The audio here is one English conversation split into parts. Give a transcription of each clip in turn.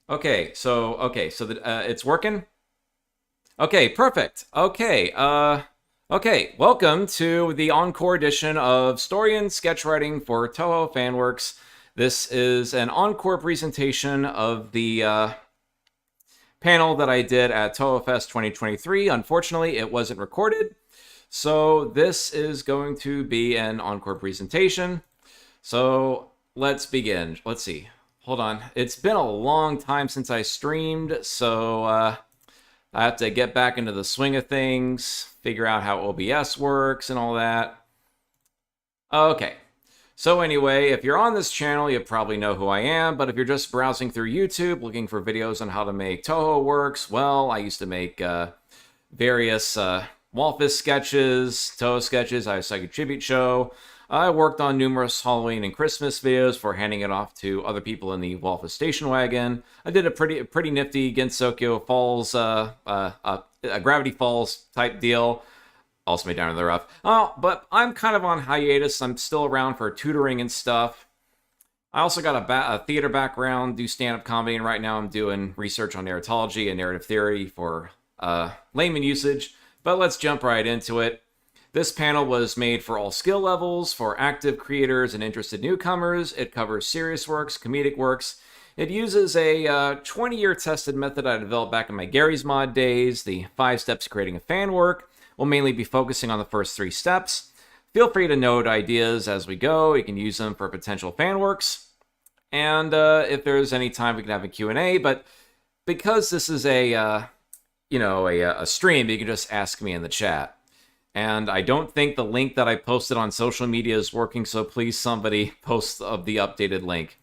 It's working. Okay, perfect. Okay. Welcome to the Encore edition of Story and Sketchwriting for Touhou Fanworks. This is an encore presentation of the panel that I did at TouhouFest 2023. Unfortunately, it wasn't recorded, so this is going to be an encore presentation. So let's begin. Let's see. Hold on. It's been a long time since I streamed, so I have to get back into the swing of things, figure out how OBS works and all that. Okay. So anyway, if you're on this channel, you probably know who I am, but if you're just browsing through YouTube looking for videos on how to make Touhou works, well, I used to make various Walfus sketches, Touhou sketches, I have a Psychic Tribute show. I worked on numerous Halloween and Christmas videos for handing it off to other people in the Walfus station wagon. I did a pretty nifty Gensokyo Falls, a Gravity Falls type deal. Also made Down in the Rough. Oh, but I'm kind of on hiatus. I'm still around for tutoring and stuff. I also got a theater background, do stand-up comedy, and right now I'm doing research on narratology and narrative theory for layman usage. But let's jump right into it. This panel was made for all skill levels, for active creators and interested newcomers. It covers serious works, comedic works. It uses a 20-year tested method I developed back in my Gary's Mod days, the 5 steps to creating a fan work. We'll mainly be focusing on the first 3 steps. Feel free to note ideas as we go. You can use them for potential fan works. And if there's any time, we can have a Q&A. But because this is a stream, you can just ask me in the chat. And I don't think the link that I posted on social media is working, so please somebody post of the updated link.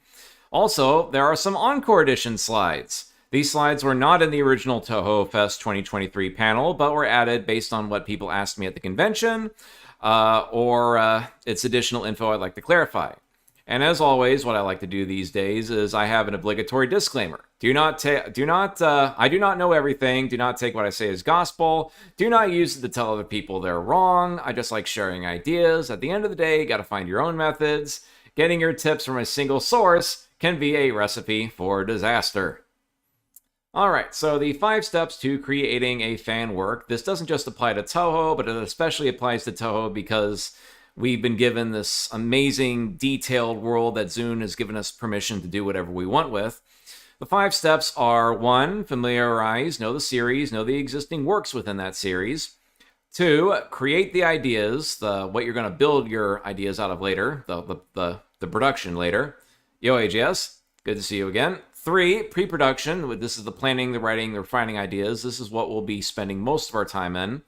Also, there are some Encore Edition slides. These slides were not in the original TouhouFest 2023 panel, but were added based on what people asked me at the convention, or it's additional info I'd like to clarify. And as always, what I like to do these days is I have an obligatory disclaimer. I do not know everything. Do not take what I say as gospel. Do not use it to tell other people they're wrong. I just like sharing ideas. At the end of the day, you got to find your own methods. Getting your tips from a single source can be a recipe for disaster. Alright, so the 5 steps to creating a fan work. This doesn't just apply to Touhou, but it especially applies to Touhou because we've been given this amazing, detailed world that Zune has given us permission to do whatever we want with. The 5 steps are 1. Familiarize, know the series, know the existing works within that series. 2. Create the ideas, what you're going to build your ideas out of later, the production later. Yo, AJS, good to see you again. 3, pre-production. This is the planning, the writing, the refining ideas. This is what we'll be spending most of our time in.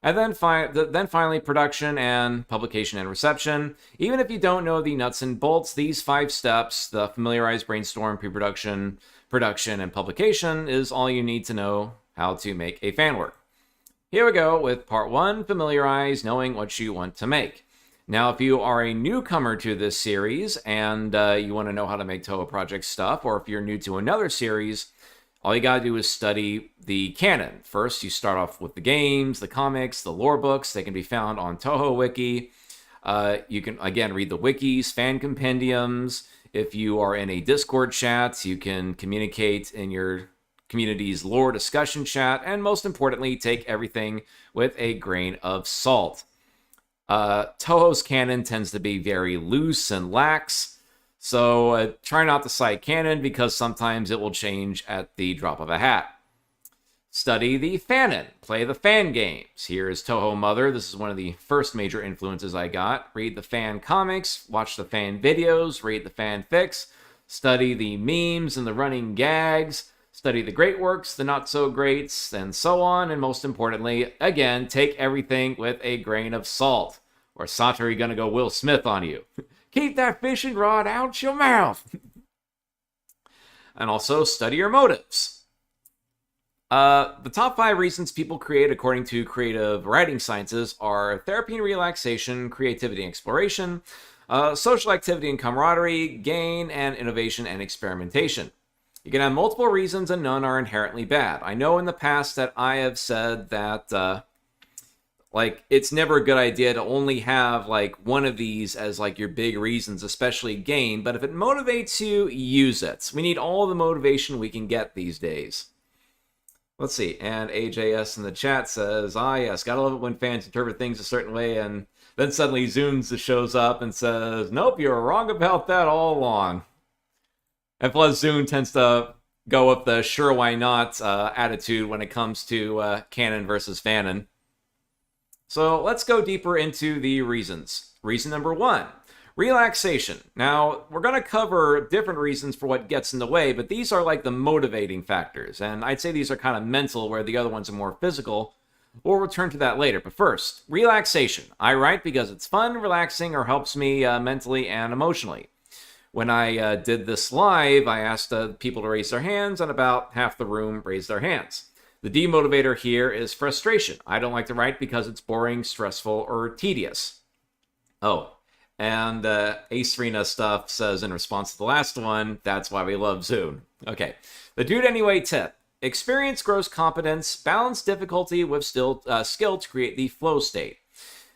And then finally, production and publication and reception. Even if you don't know the nuts and bolts, these 5 steps, the familiarize, brainstorm, pre-production, production, and publication, is all you need to know how to make a fan work. Here we go with part 1, familiarize, knowing what you want to make. Now, if you are a newcomer to this series and you want to know how to make Touhou Project stuff, or if you're new to another series, all you gotta do is study the canon. First, you start off with the games, the comics, the lore books. They can be found on Touhou Wiki. You can, again, read the wikis, fan compendiums. If you are in a Discord chat, you can communicate in your community's lore discussion chat. And most importantly, take everything with a grain of salt. Touhou's canon tends to be very loose and lax. So try not to cite canon because sometimes it will change at the drop of a hat. Study the fanon. Play the fan games. Here is Touhou Mother. This is one of the first major influences I got. Read the fan comics. Watch the fan videos. Read the fanfics. Study the memes and the running gags. Study the great works, the not so greats, and so on. And most importantly, again, take everything with a grain of salt. Or Satori gonna go Will Smith on you. Keep that fishing rod out your mouth. And also study your motives. The top 5 reasons people create according to creative writing sciences are therapy and relaxation, creativity and exploration, social activity and camaraderie, gain and innovation and experimentation. You can have multiple reasons and none are inherently bad. I know in the past that I have said that Like, it's never a good idea to only have, like, one of these as, like, your big reasons, especially gain. But if it motivates you, use it. We need all the motivation we can get these days. Let's see. And AJS in the chat says, yes, gotta love it when fans interpret things a certain way. And then suddenly Zunes shows up and says, nope, you were wrong about that all along. And plus, Zune tends to go with the sure, why not attitude when it comes to canon versus fanon. So let's go deeper into the reasons. Reason number 1, relaxation. Now, we're going to cover different reasons for what gets in the way, but these are like the motivating factors. And I'd say these are kind of mental, where the other ones are more physical. We'll return to that later. But first, relaxation. I write because it's fun, relaxing, or helps me mentally and emotionally. When I did this live, I asked people to raise their hands, and about half the room raised their hands. The demotivator here is frustration. I don't like to write because it's boring, stressful, or tedious. Oh, and Ace Rena stuff says in response to the last one, that's why we love Zune. Okay, the do it anyway tip. Experience grows competence. Balance difficulty with skill to create the flow state.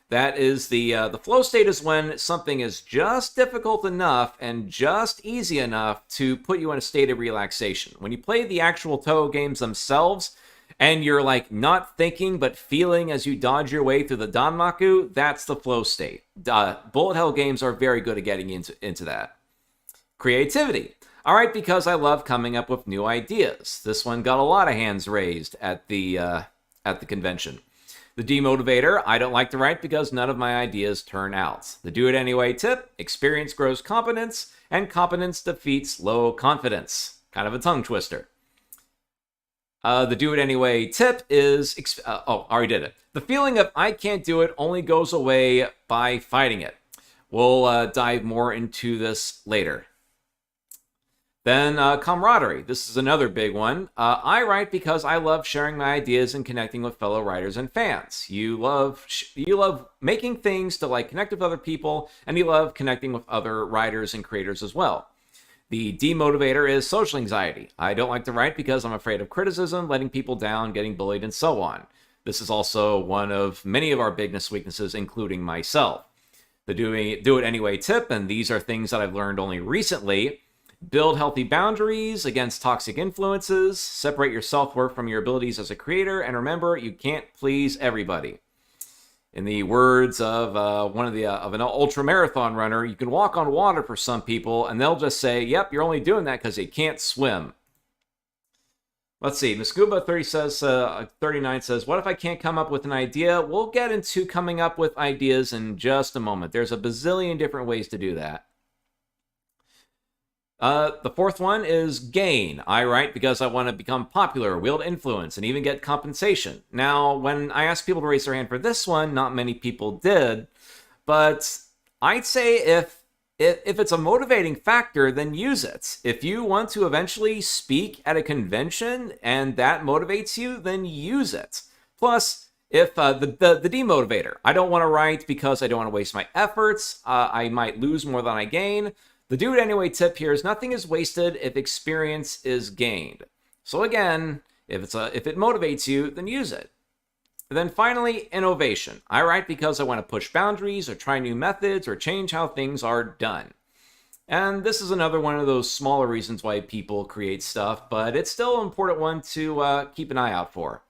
That is the flow state is when something is just difficult enough and just easy enough to put you in a state of relaxation. When you play the actual Touhou games themselves, and you're like not thinking but feeling as you dodge your way through the Danmaku, that's the flow state. Bullet hell games are very good at getting into that. Creativity. All right, because I love coming up with new ideas. This one got a lot of hands raised at the convention. The demotivator, I don't like to write because none of my ideas turn out. The do it anyway tip, experience grows competence, and competence defeats low confidence. Kind of a tongue twister. The do it anyway tip is, already did it. The feeling of I can't do it only goes away by fighting it. We'll dive more into this later. Then camaraderie. This is another big one. I write because I love sharing my ideas and connecting with fellow writers and fans. You love making things to like connect with other people, and you love connecting with other writers and creators as well. The demotivator is social anxiety. I don't like to write because I'm afraid of criticism, letting people down, getting bullied, and so on. This is also one of many of our biggest weaknesses, including myself. The do it anyway tip, and these are things that I've learned only recently. Build healthy boundaries against toxic influences. Separate your self-worth from your abilities as a creator, and remember, you can't please everybody. In the words of an ultra marathon runner, you can walk on water for some people, and they'll just say, "Yep, you're only doing that because you can't swim." Let's see. Muscuba 39 says, "What if I can't come up with an idea?" We'll get into coming up with ideas in just a moment. There's a bazillion different ways to do that. The fourth one is gain. I write because I want to become popular, wield influence, and even get compensation. Now, when I asked people to raise their hand for this one, not many people did. But I'd say if it's a motivating factor, then use it. If you want to eventually speak at a convention and that motivates you, then use it. Plus, if the demotivator, I don't want to write because I don't want to waste my efforts. I might lose more than I gain. The do it anyway tip here is nothing is wasted if experience is gained. So again, if it motivates you, then use it. And then finally, innovation. I write because I want to push boundaries or try new methods or change how things are done. And this is another one of those smaller reasons why people create stuff, but it's still an important one to keep an eye out for.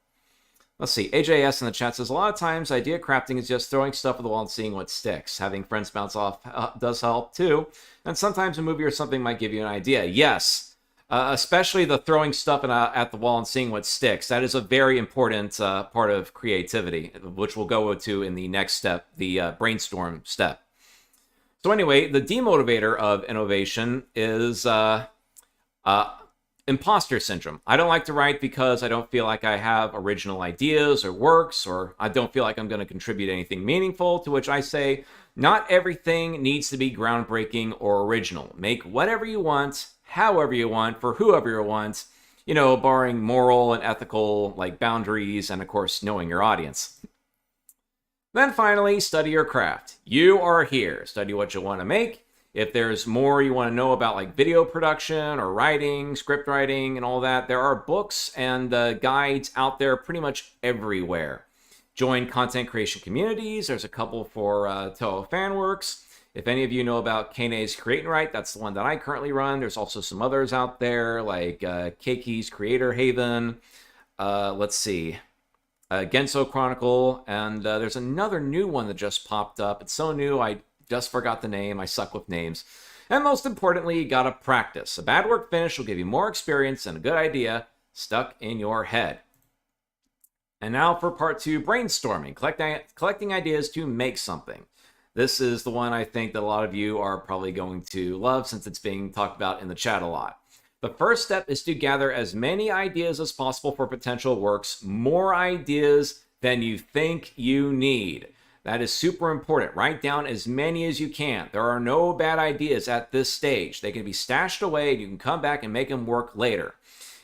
Let's see, AJS in the chat says, a lot of times idea crafting is just throwing stuff at the wall and seeing what sticks. Having friends bounce off does help too. And sometimes a movie or something might give you an idea. Yes, especially the throwing stuff at the wall and seeing what sticks. That is a very important part of creativity, which we'll go to in the next step, the brainstorm step. So anyway, the demotivator of innovation is imposter syndrome. I don't like to write because I don't feel like I have original ideas or works, or I don't feel like I'm going to contribute anything meaningful, to which I say, not everything needs to be groundbreaking or original. Make whatever you want, however you want, for whoever you want, barring moral and ethical boundaries and, of course, knowing your audience. Then finally, study your craft. You are here. Study what you want to make. If there's more you want to know about video production or writing, script writing, and all that, there are books and guides out there pretty much everywhere. Join content creation communities. There's a couple for Touhou Fanworks. If any of you know about Kane's Create and Write, that's the one that I currently run. There's also some others out there like Keiki's Creator Haven. Let's see. Genso Chronicle. And there's another new one that just popped up. It's so new, I just forgot the name. I suck with names. And most importantly, you gotta practice. A bad work finish will give you more experience than a good idea stuck in your head. And now for part 2, brainstorming, collecting ideas to make something. This is the one I think that a lot of you are probably going to love since it's being talked about in the chat a lot. The first step is to gather as many ideas as possible for potential works, more ideas than you think you need. That is super important. Write down as many as you can. There are no bad ideas at this stage. They can be stashed away and you can come back and make them work later.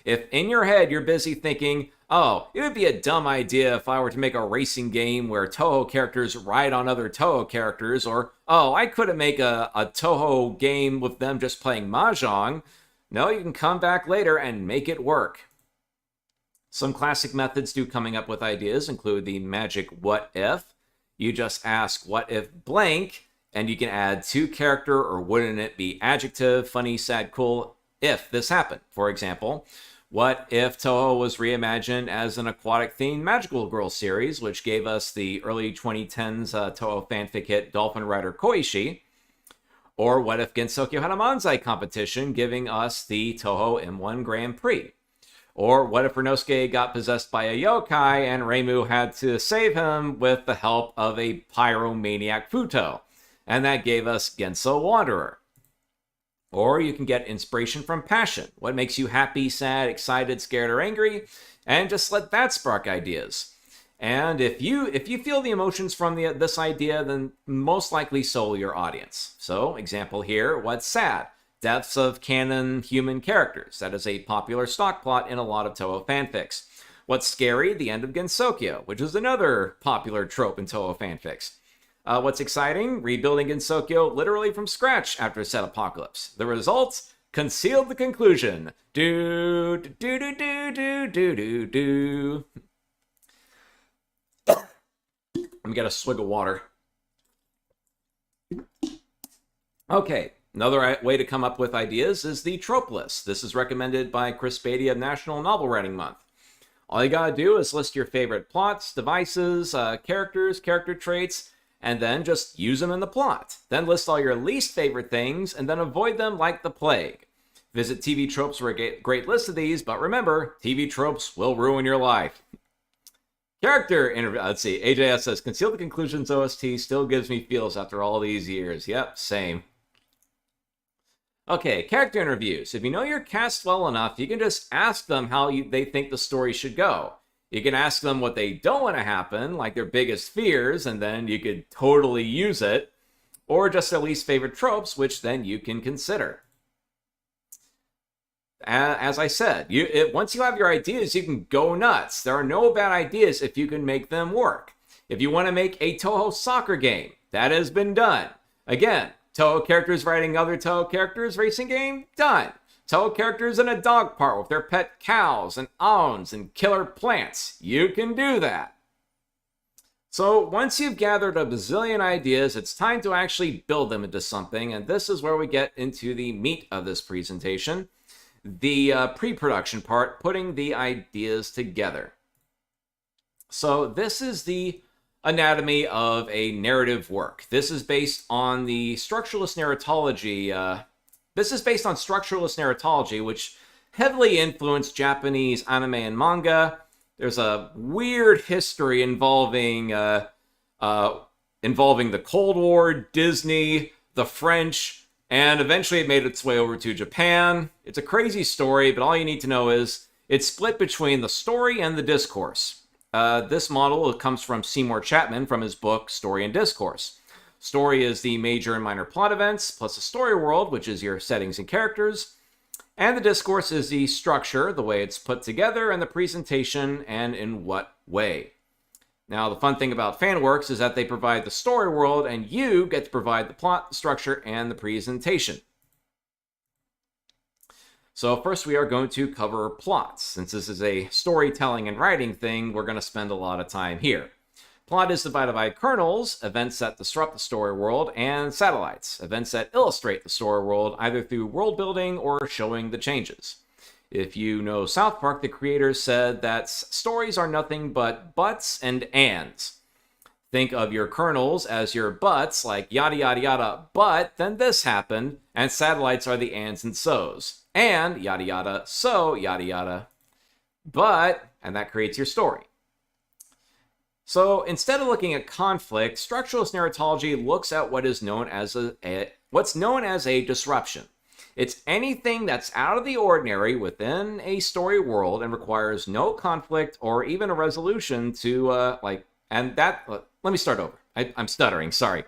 If in your head you're busy thinking, oh, it would be a dumb idea if I were to make a racing game where Touhou characters ride on other Touhou characters, or, oh, I couldn't make a Touhou game with them just playing Mahjong. No, you can come back later and make it work. Some classic methods to coming up with ideas include the magic what if. You just ask what if blank, and you can add to character or wouldn't it be adjective, funny, sad, cool, if this happened. For example, what if Touhou was reimagined as an aquatic-themed Magical Girl series, which gave us the early 2010s Touhou fanfic hit Dolphin Rider Koishi? Or what if Gensokyo had a Manzai competition, giving us the Touhou M1 Grand Prix? Or what if Renosuke got possessed by a yokai and Reimu had to save him with the help of a pyromaniac Futo? And that gave us Genso Wanderer. Or you can get inspiration from passion. What makes you happy, sad, excited, scared, or angry? And just let that spark ideas. And if you feel the emotions from this idea, then most likely so will your audience. So, example here, what's sad? Deaths of canon human characters. That is a popular stock plot in a lot of Touhou fanfics. What's scary? The end of Gensokyo, which is another popular trope in Touhou fanfics. What's exciting? Rebuilding Gensokyo literally from scratch after a set apocalypse. The results? Concealed the conclusion. Do do do do do do do do. Let me get a swig of water. Okay, another way to come up with ideas is the trope list. This is recommended by Chris Beatty of National Novel Writing Month. All you gotta do is list your favorite plots, devices, characters, character traits, and then just use them in the plot. Then list all your least favorite things, and then avoid them like the plague. Visit TV Tropes for a great list of these, but remember, TV tropes will ruin your life. Character interview. Let's see. AJS says, Conceal the Conclusions OST still gives me feels after all these years. Yep, same. Okay, character interviews. If you know your cast well enough, you can just ask them how they think the story should go. You can ask them what they don't want to happen, like their biggest fears, and then you could totally use it. Or just their least favorite tropes, which then you can consider. As I said, once you have your ideas, you can go nuts. There are no bad ideas if you can make them work. If you want to make a Touhou soccer game, that has been done. Again, Touhou characters writing other Touhou characters racing game, done. Touhou characters in a dog park with their pet cows and owns and killer plants. You can do that. So once you've gathered a bazillion ideas, it's time to actually build them into something, and this is where we get into the meat of this presentation. The pre-production part, putting the ideas together. So this is the anatomy of a narrative work. This is based on the structuralist narratology. This is based on structuralist narratology, which heavily influenced Japanese anime and manga. There's a weird history involving the Cold War, Disney, the French, and eventually it made its way over to Japan. It's a crazy story, but all you need to know is it's split between the story and the discourse. This model comes from Seymour Chapman from his book, Story and Discourse. Story is the major and minor plot events, plus the story world, which is your settings and characters. And the discourse is the structure, the way it's put together, and the presentation, and in what way. Now, the fun thing about Fanworks is that they provide the story world, and you get to provide the plot, the structure, and the presentation. So first we are going to cover plots. Since this is a storytelling and writing thing, we're going to spend a lot of time here. Plot is divided by kernels, events that disrupt the story world, and satellites, events that illustrate the story world either through world building or showing the changes. If you know South Park, the creators said that stories are nothing but buts and ands. Think of your kernels as your buts, like yada yada yada, but then this happened, and satellites are the ands and so's. And yada yada, so yada yada, but, and that creates your story. So instead of looking at conflict, structuralist narratology looks at what is known as what's known as a disruption. It's anything that's out of the ordinary within a story world and requires no conflict or even a resolution to let me start over. I'm stuttering, sorry.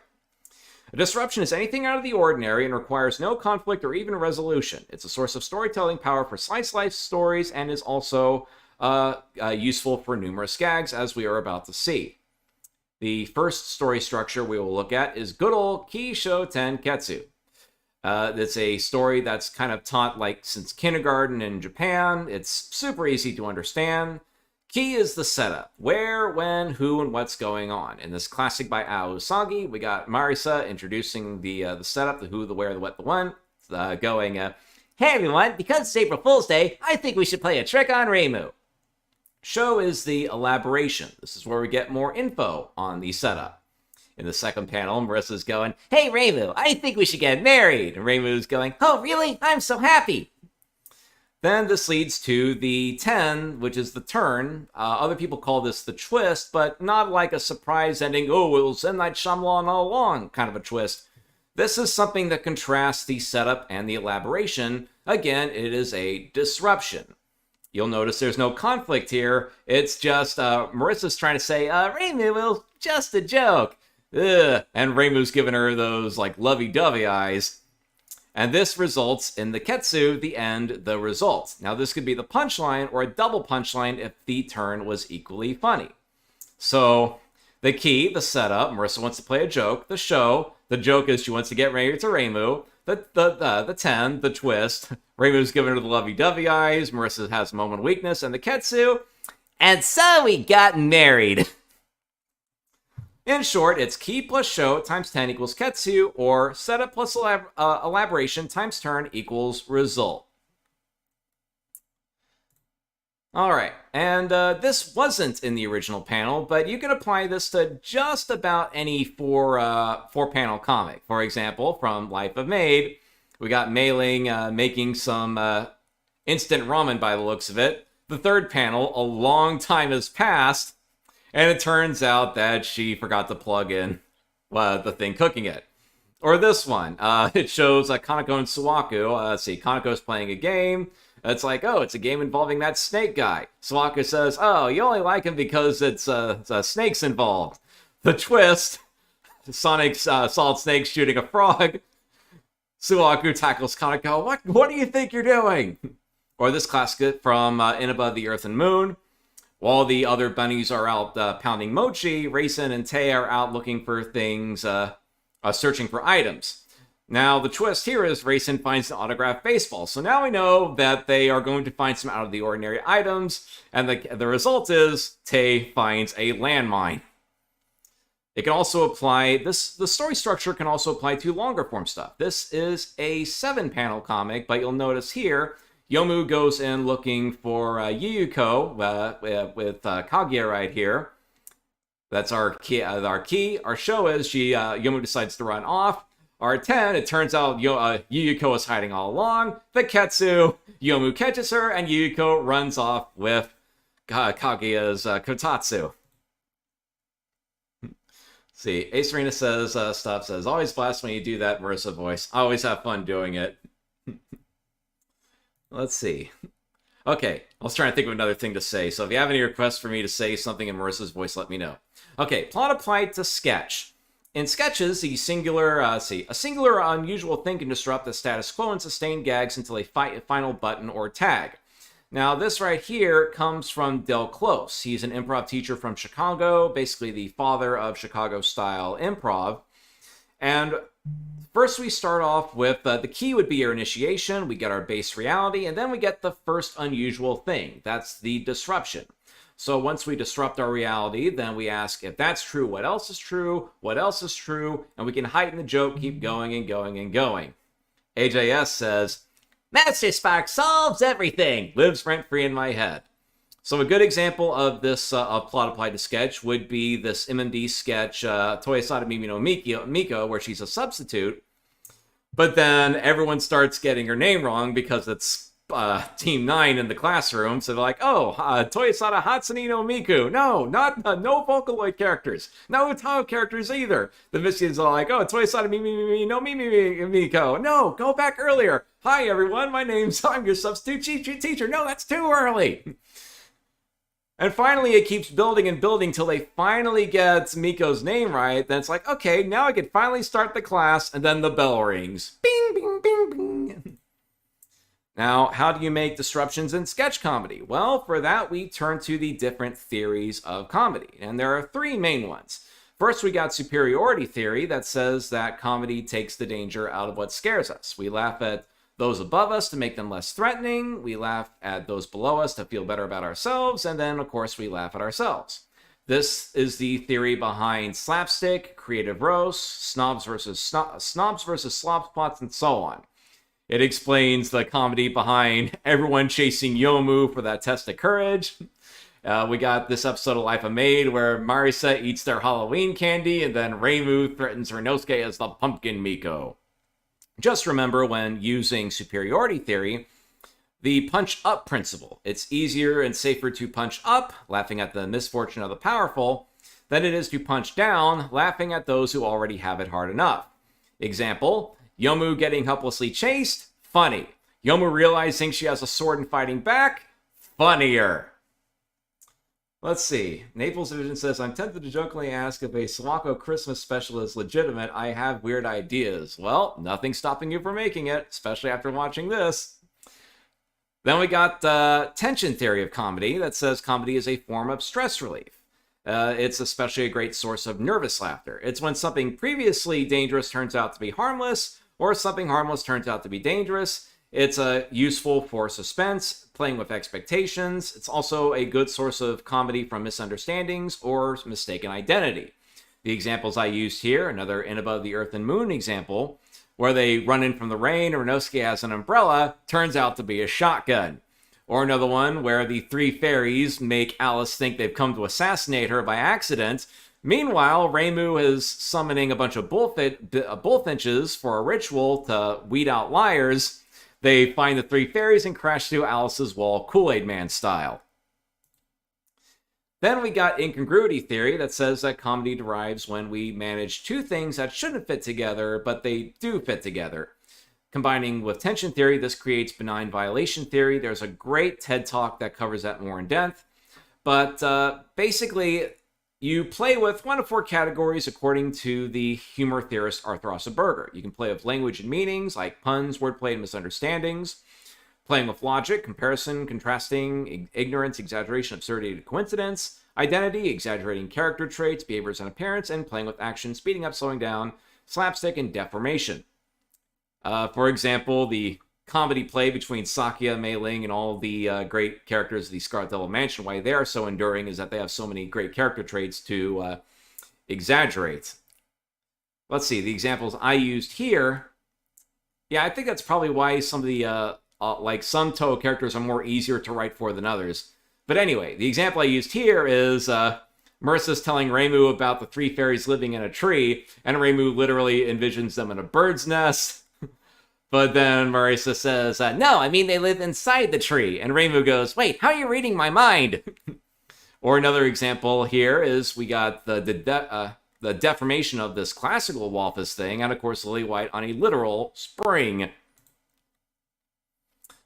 A disruption is anything out of the ordinary and requires no conflict or even a resolution. It's a source of storytelling power for slice life stories and is also useful for numerous gags, as we are about to see. The first story structure we will look at is good old Kisho Tenketsu. It's a story that's kind of taught since kindergarten in Japan. It's super easy to understand. Key is the setup. Where, when, who, and what's going on. In this classic by Ao Usagi, we got Marisa introducing the setup, the who, the where, the what, the when, going, hey everyone, because it's April Fool's Day, I think we should play a trick on Reimu. Show is the elaboration. This is where we get more info on the setup. In the second panel, Marissa's going, hey Reimu, I think we should get married. And Reimu's going, oh really? I'm so happy. Then this leads to the 10, which is the turn. Other people call this the twist, but not like a surprise ending, oh, it was M. Night Shyamalan all along kind of a twist. This is something that contrasts the setup and the elaboration. Again, it is a disruption. You'll notice there's no conflict here. It's just Marissa's trying to say, Reimu, it was just a joke. Ugh. And Reimu's giving her those lovey-dovey eyes. And this results in the ketsu, the end, the result. Now, this could be the punchline or a double punchline if the turn was equally funny. So, the key, the setup, Marissa wants to play a joke. The show, the joke is she wants to get married to Reimu. The 10, the twist, Reimu's giving her the lovey-dovey eyes. Marissa has a moment of weakness. And the ketsu, and so we got married. In short, it's key plus show times 10 equals ketsu, or setup plus elaboration times turn equals result. Alright, and this wasn't in the original panel, but you can apply this to just about any four-panel comic. For example, from Life of Maid, we got Mei Ling making some instant ramen by the looks of it. The third panel, a long time has passed, and it turns out that she forgot to plug in the thing cooking it. Or this one. It shows Kaneko and Suwaku. Kaneko's playing a game. It's like, oh, it's a game involving that snake guy. Suwaku says, oh, you only like him because it's snakes involved. The twist, Sonic's Solid Snake shooting a frog. Suwaku tackles Kaneko. What do you think you're doing? Or this classic from In Above the Earth and Moon. While the other bunnies are out pounding mochi, Raisin and Tay are out looking for things, searching for items. Now, the twist here is Raisin finds an autographed baseball. So now we know that they are going to find some out-of-the-ordinary items, and the result is Tay finds a landmine. It can also apply, the story structure can also apply to longer form stuff. This is a 7-panel comic, but you'll notice here, Yomu goes in looking for Yuyuko with Kaguya right here. That's our key. Our show is Yomu decides to run off. Our 10, it turns out Yuyuko is hiding all along. The Ketsu, Yomu catches her, and Yuyuko runs off with Kaguya's Kotatsu. See, Ace Arena says, always blast when you do that Marissa voice. I always have fun doing it. Let's see. Okay, I was trying to think of another thing to say, so if you have any requests for me to say something in Marissa's voice, let me know. Okay, plot applied to sketch. In sketches, a singular or unusual thing can disrupt the status quo and sustain gags until a final button or tag. Now, this right here comes from Del Close. He's an improv teacher from Chicago, basically the father of Chicago-style improv. And First, we start off with the key would be your initiation. We get our base reality, and then we get the first unusual thing. That's the disruption. So once we disrupt our reality, then we ask if that's true, what else is true, what else is true, and we can heighten the joke, keep going and going and going. AJS says, Master Spark solves everything, lives rent-free in my head. So a good example of this plot applied to sketch would be this MMD sketch, Toyosada Mimi no Miko, where she's a substitute. But then everyone starts getting her name wrong because it's Team 9 in the classroom. So they're like, oh, Toyosada Hatsune no Miku. No, no Vocaloid characters. No Tao characters either. The Michians are like, oh, Toyosada Mimi no Miko. No, go back earlier. Hi, everyone. I'm your substitute teacher. No, that's too early. And finally, it keeps building and building till they finally get Miko's name right. Then it's like, okay, now I can finally start the class, and then the bell rings. Bing, bing, bing, bing. Now, how do you make disruptions in sketch comedy? Well, for that, we turn to the different theories of comedy, and there are three main ones. First, we got superiority theory that says that comedy takes the danger out of what scares us. We laugh at those above us to make them less threatening. We laugh at those below us to feel better about ourselves. And then, of course, we laugh at ourselves. This is the theory behind slapstick, creative roast, snobs versus slop spots, and so on. It explains the comedy behind everyone chasing Yomu for that test of courage. We got this episode of Life of Maid where Marisa eats their Halloween candy, and then Reimu threatens Renosuke as the Pumpkin Miko. Just remember, when using superiority theory, the punch-up principle. It's easier and safer to punch up, laughing at the misfortune of the powerful, than it is to punch down, laughing at those who already have it hard enough. Example, Yomu getting helplessly chased, funny. Yomu realizing she has a sword and fighting back, funnier. Let's see. Naples Division says, I'm tempted to jokingly ask if a Sawako Christmas special is legitimate. I have weird ideas. Well, nothing's stopping you from making it, especially after watching this. Then we got tension theory of comedy that says comedy is a form of stress relief. It's especially a great source of nervous laughter. It's when something previously dangerous turns out to be harmless, or something harmless turns out to be dangerous. It's useful for suspense, playing with expectations. It's also a good source of comedy from misunderstandings or mistaken identity. The examples I used here, another In Above the Earth and Moon example, where they run in from the rain, Renosuke has an umbrella, turns out to be a shotgun. Or another one where the three fairies make Alice think they've come to assassinate her by accident. Meanwhile, Reimu is summoning a bunch of bullfinches for a ritual to weed out liars. They find the three fairies and crash through Alice's wall, Kool-Aid Man style. Then we got incongruity theory that says that comedy derives when we manage two things that shouldn't fit together, but they do fit together. Combining with tension theory, this creates benign violation theory. There's a great TED Talk that covers that more in depth. But basically, you play with one of four categories according to the humor theorist Arthur Ossenberger. You can play with language and meanings, like puns, wordplay, and misunderstandings. Playing with logic, comparison, contrasting, ignorance, exaggeration, absurdity, coincidence. Identity, exaggerating character traits, behaviors, and appearance. And playing with action, speeding up, slowing down, slapstick, and deformation. For example, the comedy play between Sakia, Mei Ling, and all the great characters of the Scarlet Devil Mansion, why they are so enduring is that they have so many great character traits to exaggerate. Let's see, the examples I used here. Yeah, I think that's probably why some of the, some Touhou characters are more easier to write for than others. But anyway, the example I used here is Marisa's telling Reimu about the three fairies living in a tree, and Reimu literally envisions them in a bird's nest. But then Marisa says, no, I mean they live inside the tree. And Reimu goes, wait, how are you reading my mind? Or another example here is we got the deformation of this classical Walfus thing, and of course Lily White on a literal spring.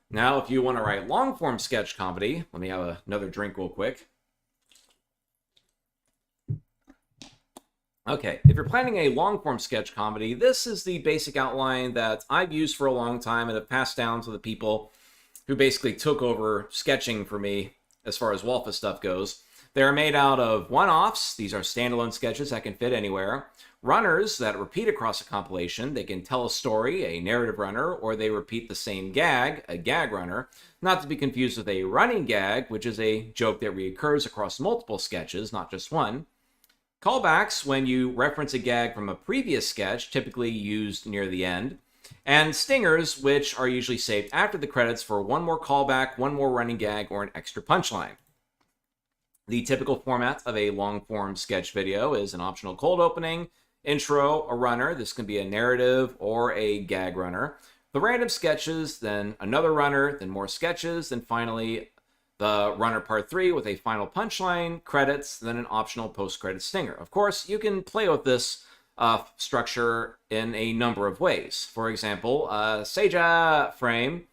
Now, if you want to write long-form sketch comedy, let me have another drink real quick. Okay, if you're planning a long-form sketch comedy, this is the basic outline that I've used for a long time and have passed down to the people who basically took over sketching for me as far as Walfus stuff goes. They're made out of one-offs. These are standalone sketches that can fit anywhere. Runners that repeat across a compilation, they can tell a story, a narrative runner, or they repeat the same gag, a gag runner, not to be confused with a running gag, which is a joke that reoccurs across multiple sketches, not just one. Callbacks, when you reference a gag from a previous sketch, typically used near the end. And stingers, which are usually saved after the credits for one more callback, one more running gag, or an extra punchline. The typical format of a long-form sketch video is an optional cold opening, intro, a runner. This can be a narrative or a gag runner. The random sketches, then another runner, then more sketches, then finally the runner part 3 with a final punchline, credits, then an optional post-credit stinger. Of course, you can play with this structure in a number of ways. For example, Seija frame.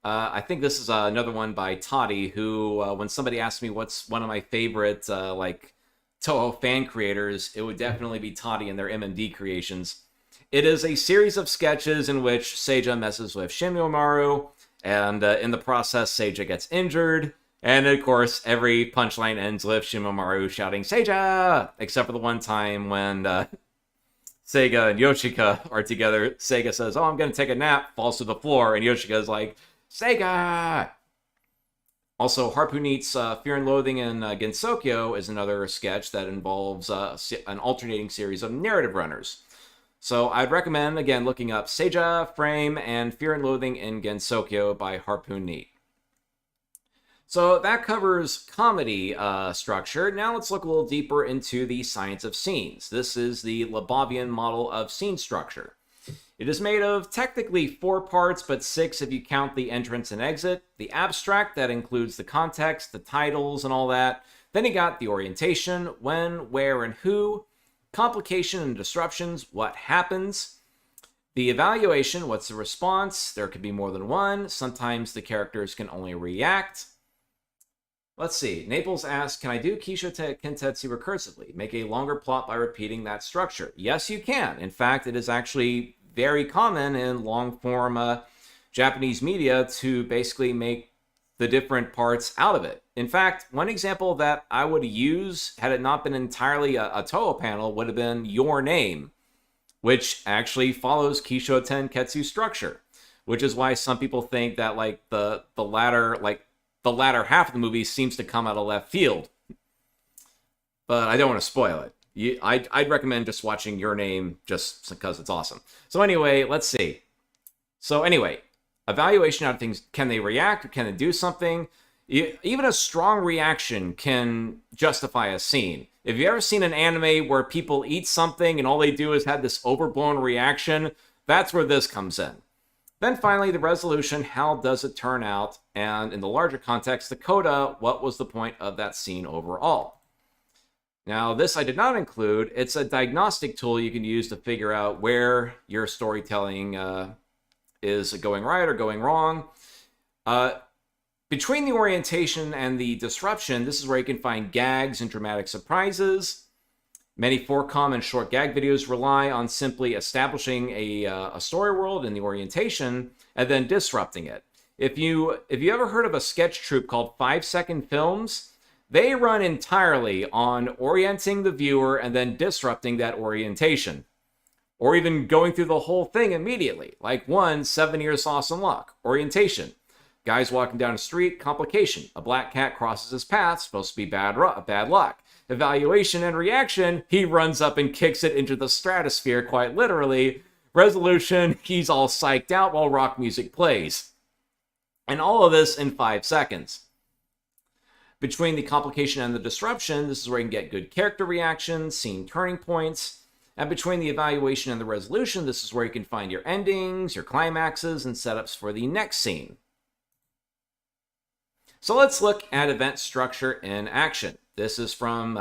I think this is another one by Toddy, who, when somebody asked me what's one of my favorite Touhou fan creators, it would definitely be Toddy and their MMD creations. It is a series of sketches in which Seija messes with Shimyomaru, and in the process, Seija gets injured. And of course, every punchline ends with Shimyomaru shouting, "Seija!" Except for the one time when Sega and Yoshika are together. Sega says, "Oh, I'm going to take a nap," falls to the floor, and Yoshika is like, "Sega!" Also, Harpoon Eats Fear and Loathing in Gensokyo is another sketch that involves an alternating series of narrative runners. So I'd recommend, again, looking up Seija Frame and Fear and Loathing in Gensokyo by Harpoon Neat. So that covers comedy structure. Now let's look a little deeper into the science of scenes. This is the Lebavian model of scene structure. It is made of technically 4 parts, but 6 if you count the entrance and exit. The abstract, that includes the context, the titles, and all that. Then you got the orientation, when, where, and who. Complication and disruptions, what happens. The evaluation, what's the response? There could be more than one. Sometimes the characters can only react. Let's see. Naples asks, can I do Kisho Kentetsu recursively? Make a longer plot by repeating that structure. Yes, you can. In fact, it is actually very common in long-form Japanese media to basically make the different parts out of it. In fact, one example that I would use, had it not been entirely a Touhou panel, would have been Your Name, which actually follows Kisho Tenketsu structure, which is why some people think that like the latter half of the movie seems to come out of left field. But I don't want to spoil it. I'd recommend just watching Your Name just because it's awesome. So anyway, let's see. So anyway, evaluation out of things. Can they react? Or can they do something? Even a strong reaction can justify a scene. If you've ever seen an anime where people eat something and all they do is have this overblown reaction, that's where this comes in. Then finally, the resolution, how does it turn out? And in the larger context, the coda, what was the point of that scene overall? Now, this I did not include. It's a diagnostic tool you can use to figure out where your storytelling is going right or going wrong. Between the orientation and the disruption, this is where you can find gags and dramatic surprises. Many 4Com and short gag videos rely on simply establishing a story world in the orientation and then disrupting it. If you ever heard of a sketch troupe called 5-second films, they run entirely on orienting the viewer and then disrupting that orientation. Or even going through the whole thing immediately. Like 7 Years Sauce and Luck. Orientation. Guys walking down the street, complication. A black cat crosses his path, supposed to be bad luck. Evaluation and reaction, he runs up and kicks it into the stratosphere, quite literally. Resolution, he's all psyched out while rock music plays. And all of this in 5 seconds. Between the complication and the disruption, this is where you can get good character reactions, scene turning points. And between the evaluation and the resolution, this is where you can find your endings, your climaxes, and setups for the next scene. So let's look at event structure in action. This is from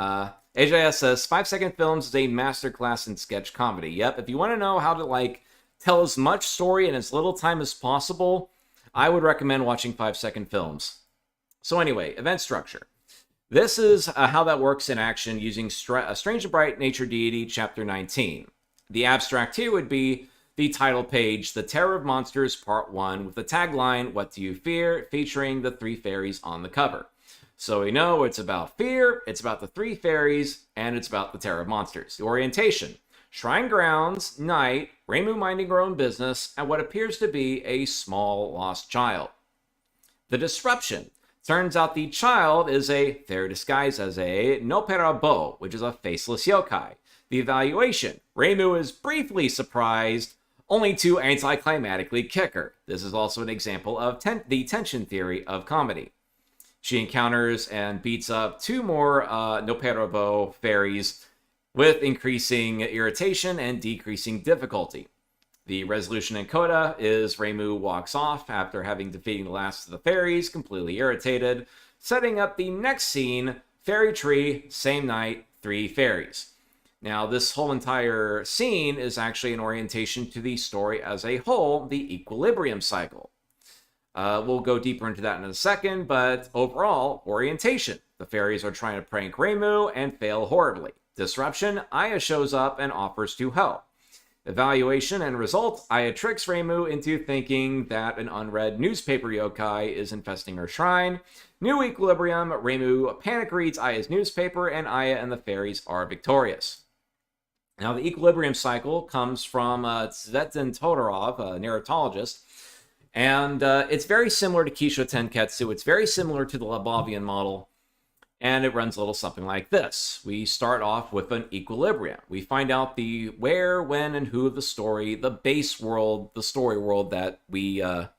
AJS says, 5-second films is a masterclass in sketch comedy. Yep, if you want to know how to tell as much story in as little time as possible, I would recommend watching 5-second films. So anyway, event structure. This is how that works in action using Strange and Bright Nature Deity, Chapter 19. The abstract here would be the title page, The Terror of Monsters, Part 1, with the tagline, What Do You Fear?, featuring the 3 fairies on the cover. So we know it's about fear, it's about the 3 fairies, and it's about the terror of monsters. The orientation. shrine grounds, night, Reimu minding her own business, and what appears to be a small lost child. The disruption. Turns out the child is they're disguised as a Noperabo, which is a faceless yokai. The evaluation. Reimu is briefly surprised, only to anticlimactically kick her. This is also an example of the tension theory of comedy. She encounters and beats up 2 more Noperabo fairies with increasing irritation and decreasing difficulty. The resolution in coda is Reimu walks off after having defeated the last of the fairies, completely irritated, setting up the next scene, fairy tree, same night, 3 fairies. Now, this whole entire scene is actually an orientation to the story as a whole, the equilibrium cycle. We'll go deeper into that in a second, but overall, orientation. The fairies are trying to prank Reimu and fail horribly. Disruption, Aya shows up and offers to help. Evaluation and result, Aya tricks Reimu into thinking that an unread newspaper yokai is infesting her shrine. New equilibrium, Reimu panic reads Aya's newspaper, and Aya and the fairies are victorious. Now, the equilibrium cycle comes from Tsvetan Todorov, a narratologist, and it's very similar to Kisho Tenketsu. It's very similar to the Labovian model, and it runs a little something like this. We start off with an equilibrium. We find out the where, when, and who of the story, the base world, the story world that we are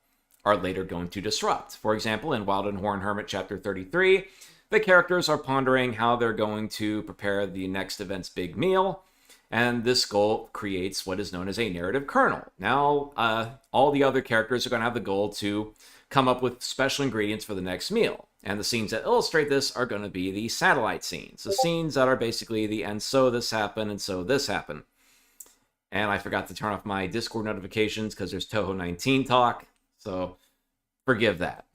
later going to disrupt. For example, in Wild and Horned Hermit Chapter 33, the characters are pondering how they're going to prepare the next event's big meal, and this goal creates what is known as a narrative kernel. Now, all the other characters are going to have the goal to come up with special ingredients for the next meal. And the scenes that illustrate this are going to be the satellite scenes. The scenes that are basically the and so this happened and so this happened. And I forgot to turn off my Discord notifications because there's Touhou 19 talk. So forgive that.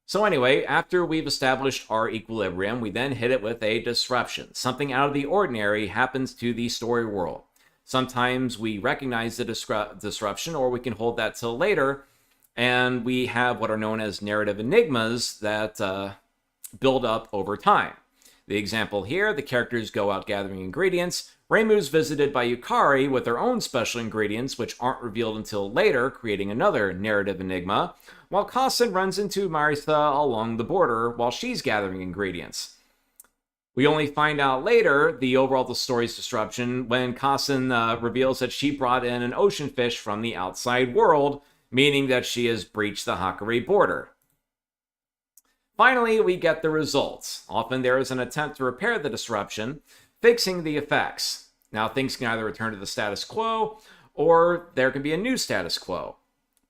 So anyway, after we've established our equilibrium, we then hit it with a disruption. Something out of the ordinary happens to the story world. Sometimes we recognize the disruption, or we can hold that till later, and we have what are known as narrative enigmas that build up over time. The example here, the characters go out gathering ingredients. Reimu's visited by Yukari with her own special ingredients, which aren't revealed until later, creating another narrative enigma, while Kassen runs into Marisa along the border while she's gathering ingredients. We only find out later the story's disruption when Kassen reveals that she brought in an ocean fish from the outside world, meaning that she has breached the Hakari border. Finally, we get the results. Often there is an attempt to repair the disruption, fixing the effects. Now, things can either return to the status quo, or there can be a new status quo.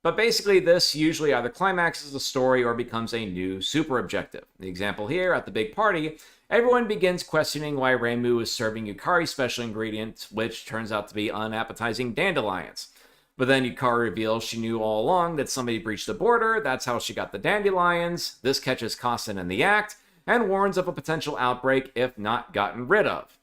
But basically, this usually either climaxes the story or becomes a new super objective. The example here, at the big party, everyone begins questioning why Reimu is serving Yukari special ingredient, which turns out to be unappetizing dandelions. But then Yukari reveals she knew all along that somebody breached the border, that's how she got the dandelions. This catches Kassen in the act, and warns of a potential outbreak if not gotten rid of.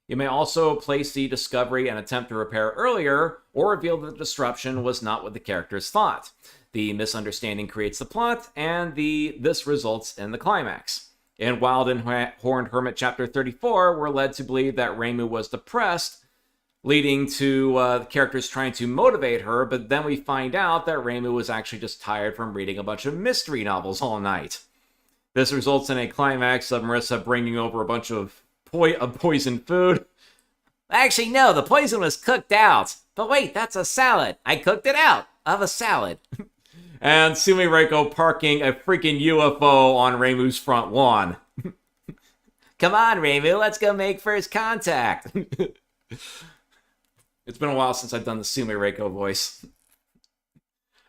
You may also place the discovery and attempt to repair earlier, or reveal that the disruption was not what the characters thought. The misunderstanding creates the plot, and this results in the climax. In Wild and Horned Hermit Chapter 34, we're led to believe that Reimu was depressed, leading to the characters trying to motivate her, but then we find out that Reimu was actually just tired from reading a bunch of mystery novels all night. This results in a climax of Marisa bringing over a bunch of poisoned food. Actually, no, the poison was cooked out. But wait, that's a salad. I cooked it out of a salad. And Sumi Reiko parking a freaking UFO on Reimu's front lawn. Come on, Reimu, let's go make first contact. It's been a while since I've done the Sumi Reiko voice.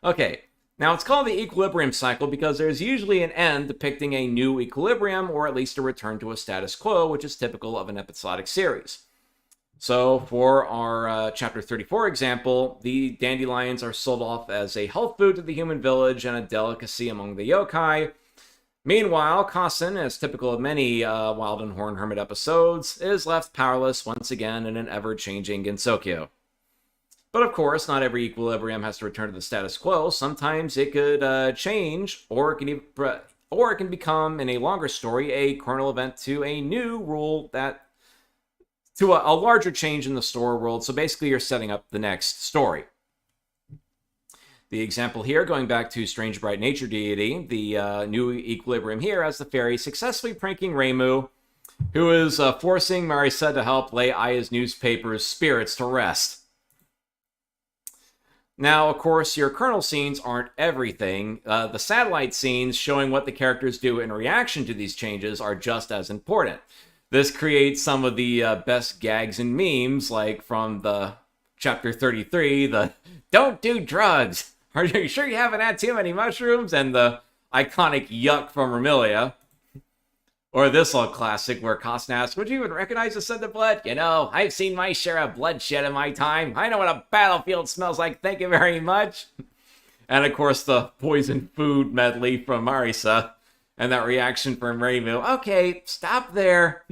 Okay, now it's called the equilibrium cycle because there's usually an end depicting a new equilibrium, or at least a return to a status quo, which is typical of an episodic series. So for our Chapter 34 example, the dandelions are sold off as a health food to the human village and a delicacy among the yokai. Meanwhile, Kassen, as typical of many Wild and Horned Hermit episodes, is left powerless once again in an ever-changing Gensokyo. But of course, not every equilibrium has to return to the status quo. Sometimes it could change, or it can become, in a longer story, a kernel event to a new rule that to a larger change in the story world. So basically, you're setting up the next story. The example here, going back to Strange Bright Nature Deity, the new equilibrium here has the fairy successfully pranking Reimu, who is forcing Marisa to help lay Aya's newspaper's spirits to rest. Now, of course, your kernel scenes aren't everything. The satellite scenes showing what the characters do in reaction to these changes are just as important. This creates some of the best gags and memes, like from the chapter 33, the "Don't do drugs! Are you sure you haven't had too many mushrooms?" and the iconic "Yuck" from Remilia. Or this old classic where Costin asks, "Would you even recognize the scent of blood? You know, I've seen my share of bloodshed in my time. I know what a battlefield smells like, thank you very much." And of course, the poison food medley from Marisa. And that reaction from Reimu. Okay, stop there.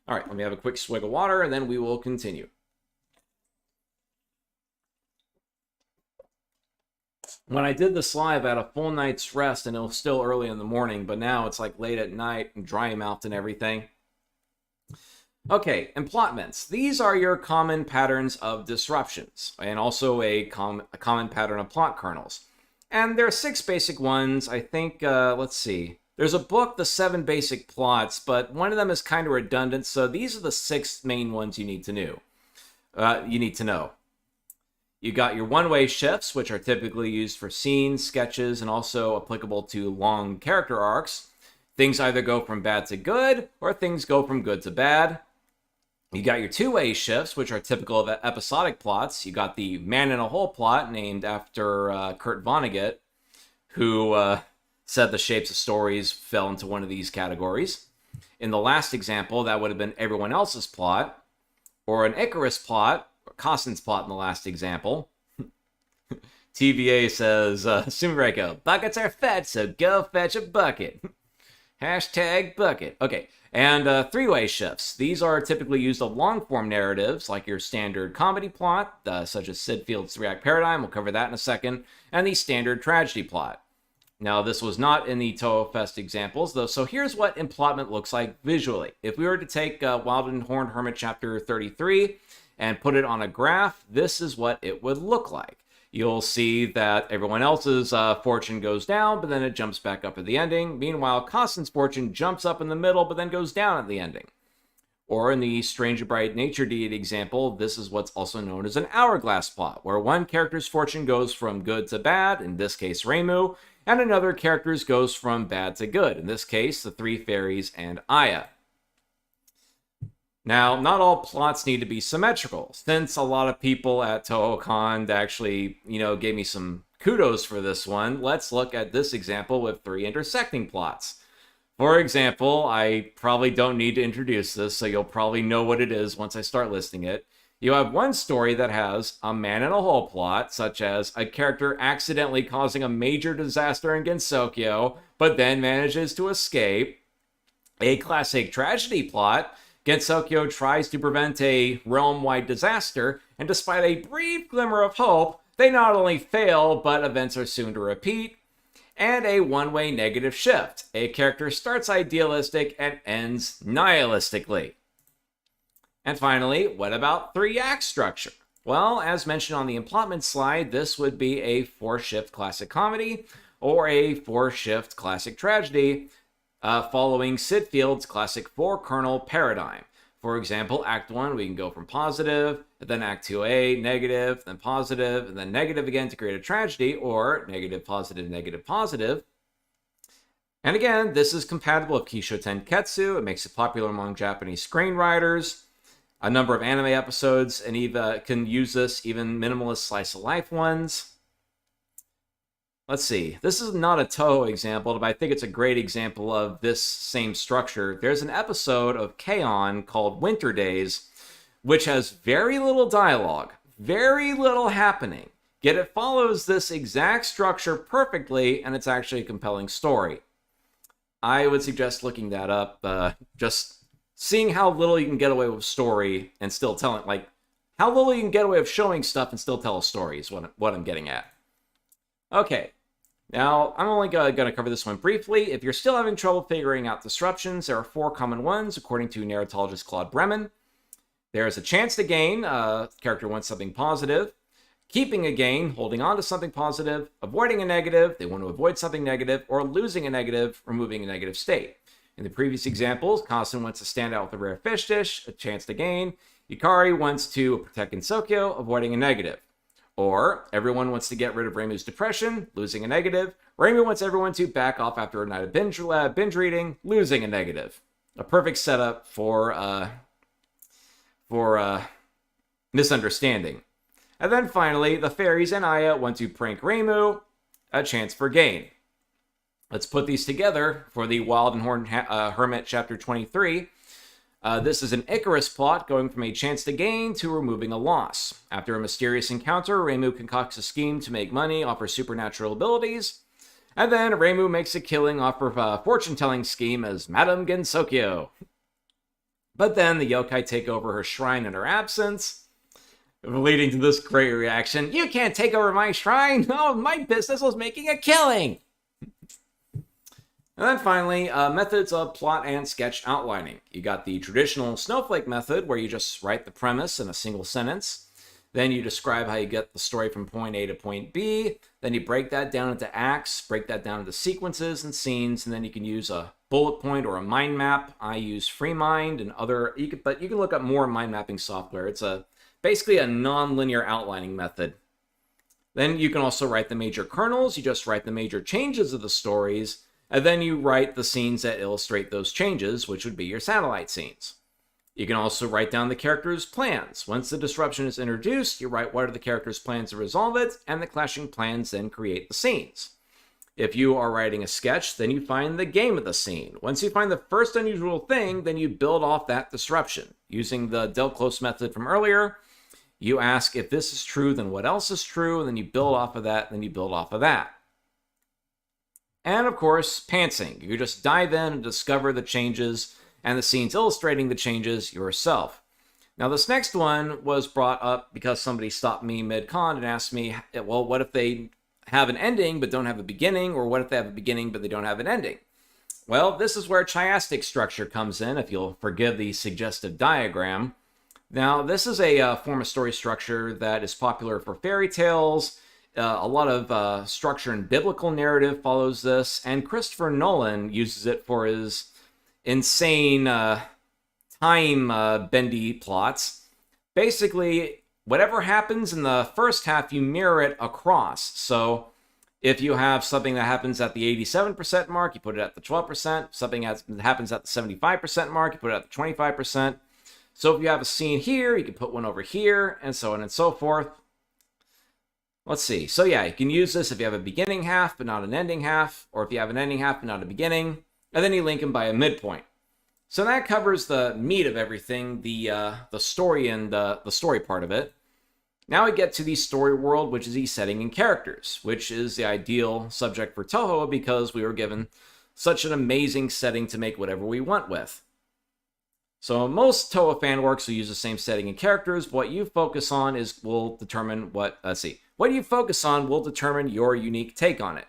All right, let me have a quick swig of water, and then we will continue. When I did this live, I had a full night's rest, and it was still early in the morning, but now it's like late at night and dry-mouthed and everything. Okay, emplotments. These are your common patterns of disruptions, and also a common pattern of plot kernels. And there are 6 basic ones. I think, let's see. There's a book, The 7 Basic Plots, but one of them is kind of redundant, so these are the 6 main ones you need to know. You got your one-way shifts, which are typically used for scenes, sketches, and also applicable to long character arcs. Things either go from bad to good, or things go from good to bad. You got your two-way shifts, which are typical of episodic plots. You got the Man in a Hole plot, named after Kurt Vonnegut, who said the shapes of stories fell into one of these categories. In the last example, that would have been everyone else's plot, or an Icarus plot, or Costin's plot in the last example. TVA says, Sumireko, buckets are fed, so go fetch a bucket. Hashtag bucket. Okay. And three-way shifts. These are typically used of long-form narratives, like your standard comedy plot, such as Sid Field's 3-Act Paradigm. We'll cover that in a second. And the standard tragedy plot. Now, this was not in the TouhouFest examples, though, so here's what emplotment looks like visually. If we were to take Wild and Horned Hermit chapter 33 and put it on a graph, this is what it would look like. You'll see that everyone else's fortune goes down, but then it jumps back up at the ending. Meanwhile, Costin's fortune jumps up in the middle, but then goes down at the ending. Or in the Strange Bright Nature Deity example, this is what's also known as an hourglass plot, where one character's fortune goes from good to bad, in this case Reimu, and another character's goes from bad to good, in this case the three fairies and Aya. Now, not all plots need to be symmetrical. Since a lot of people at TouhouCon actually, gave me some kudos for this one, let's look at this example with 3 intersecting plots. For example, I probably don't need to introduce this, so you'll probably know what it is once I start listing it. You have one story that has a man in a hole plot, such as a character accidentally causing a major disaster in Gensokyo, but then manages to escape. A classic tragedy plot, Gensokyo tries to prevent a realm-wide disaster, and despite a brief glimmer of hope, they not only fail, but events are soon to repeat. And a one-way negative shift. A character starts idealistic and ends nihilistically. And finally, what about 3-act structure? Well, as mentioned on the emplotment slide, this would be a 4-shift classic comedy, or a 4-shift classic tragedy, following Sid Field's classic 4-kernel paradigm. For example, Act 1, we can go from positive, then Act 2A, negative, then positive, and then negative again to create a tragedy, or negative, positive, negative, positive. And again, this is compatible with Kisho Tenketsu. It makes it popular among Japanese screenwriters. A number of anime episodes and even can use this, even minimalist slice of life ones. Let's see. This is not a Touhou example, but I think it's a great example of this same structure. There's an episode of K-On! Called Winter Days, which has very little dialogue, very little happening. Yet it follows this exact structure perfectly, and it's actually a compelling story. I would suggest looking that up. Just seeing how little you can get away with story and still telling, how little you can get away with showing stuff and still tell a story is what I'm getting at. Okay. Now, I'm only going to cover this one briefly. If you're still having trouble figuring out disruptions, there are 4 common ones, according to narratologist Claude Bremen. There's a chance to gain, character wants something positive. Keeping a gain, holding on to something positive. Avoiding a negative, they want to avoid something negative. Or losing a negative, removing a negative state. In the previous examples, Kasen wants to stand out with a rare fish dish, a chance to gain. Yukari wants to protect Gensokyo, avoiding a negative. Or, everyone wants to get rid of Reimu's depression, losing a negative. Reimu wants everyone to back off after a night of binge reading, losing a negative. A perfect setup for misunderstanding. And then finally, the fairies and Aya want to prank Reimu, a chance for gain. Let's put these together for the Wild and Horned Hermit Chapter 23. This is an Icarus plot going from a chance to gain to removing a loss. After a mysterious encounter, Reimu concocts a scheme to make money off her supernatural abilities. And then Reimu makes a killing off her fortune-telling scheme as Madame Gensokyo. But then the yokai take over her shrine in her absence, leading to this great reaction. You can't take over my shrine! Oh, my business was making a killing! And then finally, methods of plot and sketch outlining. You got the traditional snowflake method, where you just write the premise in a single sentence. Then you describe how you get the story from point A to point B. Then you break that down into acts, break that down into sequences and scenes, and then you can use a bullet point or a mind map. I use FreeMind and other, but you can look up more mind mapping software. It's basically a non-linear outlining method. Then you can also write the major kernels. You just write the major changes of the stories, and then you write the scenes that illustrate those changes, which would be your satellite scenes. You can also write down the characters' plans. Once the disruption is introduced, you write what are the characters' plans to resolve it, and the clashing plans then create the scenes. If you are writing a sketch, then you find the game of the scene. Once you find the first unusual thing, then you build off that disruption. Using the Del Close method from earlier, you ask if this is true, then what else is true, and then you build off of that, and then you build off of that. And of course, pantsing. You just dive in and discover the changes and the scenes illustrating the changes yourself. Now, this next one was brought up because somebody stopped me mid-con and asked me, well, what if they have an ending but don't have a beginning, or what if they have a beginning but they don't have an ending? Well, this is where chiastic structure comes in, if you'll forgive the suggestive diagram. Now, this is a form of story structure that is popular for fairy tales. A lot of structure in biblical narrative follows this, and Christopher Nolan uses it for his insane time-bendy plots. Basically, whatever happens in the first half, you mirror it across. So if you have something that happens at the 87% mark, you put it at the 12%. Something that happens at the 75% mark, you put it at the 25%. So if you have a scene here, you can put one over here, and so on and so forth. Let's see. So yeah, you can use this if you have a beginning half, but not an ending half, or if you have an ending half, but not a beginning, and then you link them by a midpoint. So that covers the meat of everything, the story and the story part of it. Now we get to the story world, which is the setting and characters, which is the ideal subject for Touhou because we were given such an amazing setting to make whatever we want with. So most Touhou Fanworks will use the same setting and characters, but what you focus on will determine what you focus on will determine your unique take on it.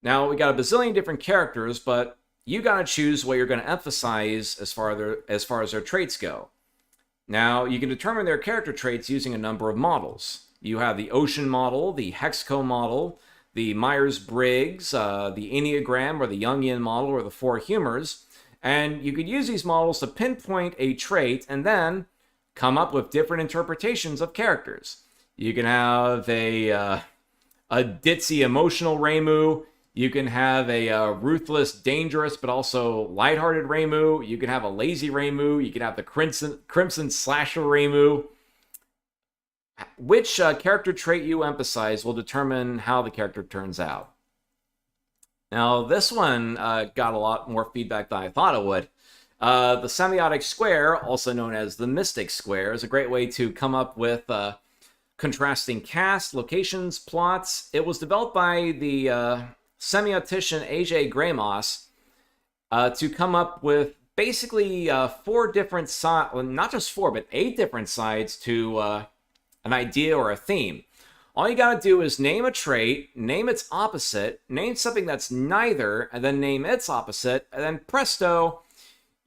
Now, we got a bazillion different characters, but you gotta choose what you're gonna emphasize as far as their traits go. Now, you can determine their character traits using a number of models. You have the Ocean model, the Hexco model, the Myers-Briggs, the Enneagram, or the Jungian model, or the Four Humors, and you could use these models to pinpoint a trait and then come up with different interpretations of characters. You can have a ditzy, emotional Reimu. You can have a ruthless, dangerous, but also lighthearted Reimu. You can have a lazy Reimu. You can have the crimson slasher Reimu. Which character trait you emphasize will determine how the character turns out. Now, this one got a lot more feedback than I thought it would. The semiotic square, also known as the mystic square, is a great way to come up with contrasting cast, locations, plots. It was developed by the semiotician A.J. Gramos to come up with basically 4 different sides, well, not just 4, but 8 different sides to an idea or a theme. All you gotta do is name a trait, name its opposite, name something that's neither, and then name its opposite, and then presto,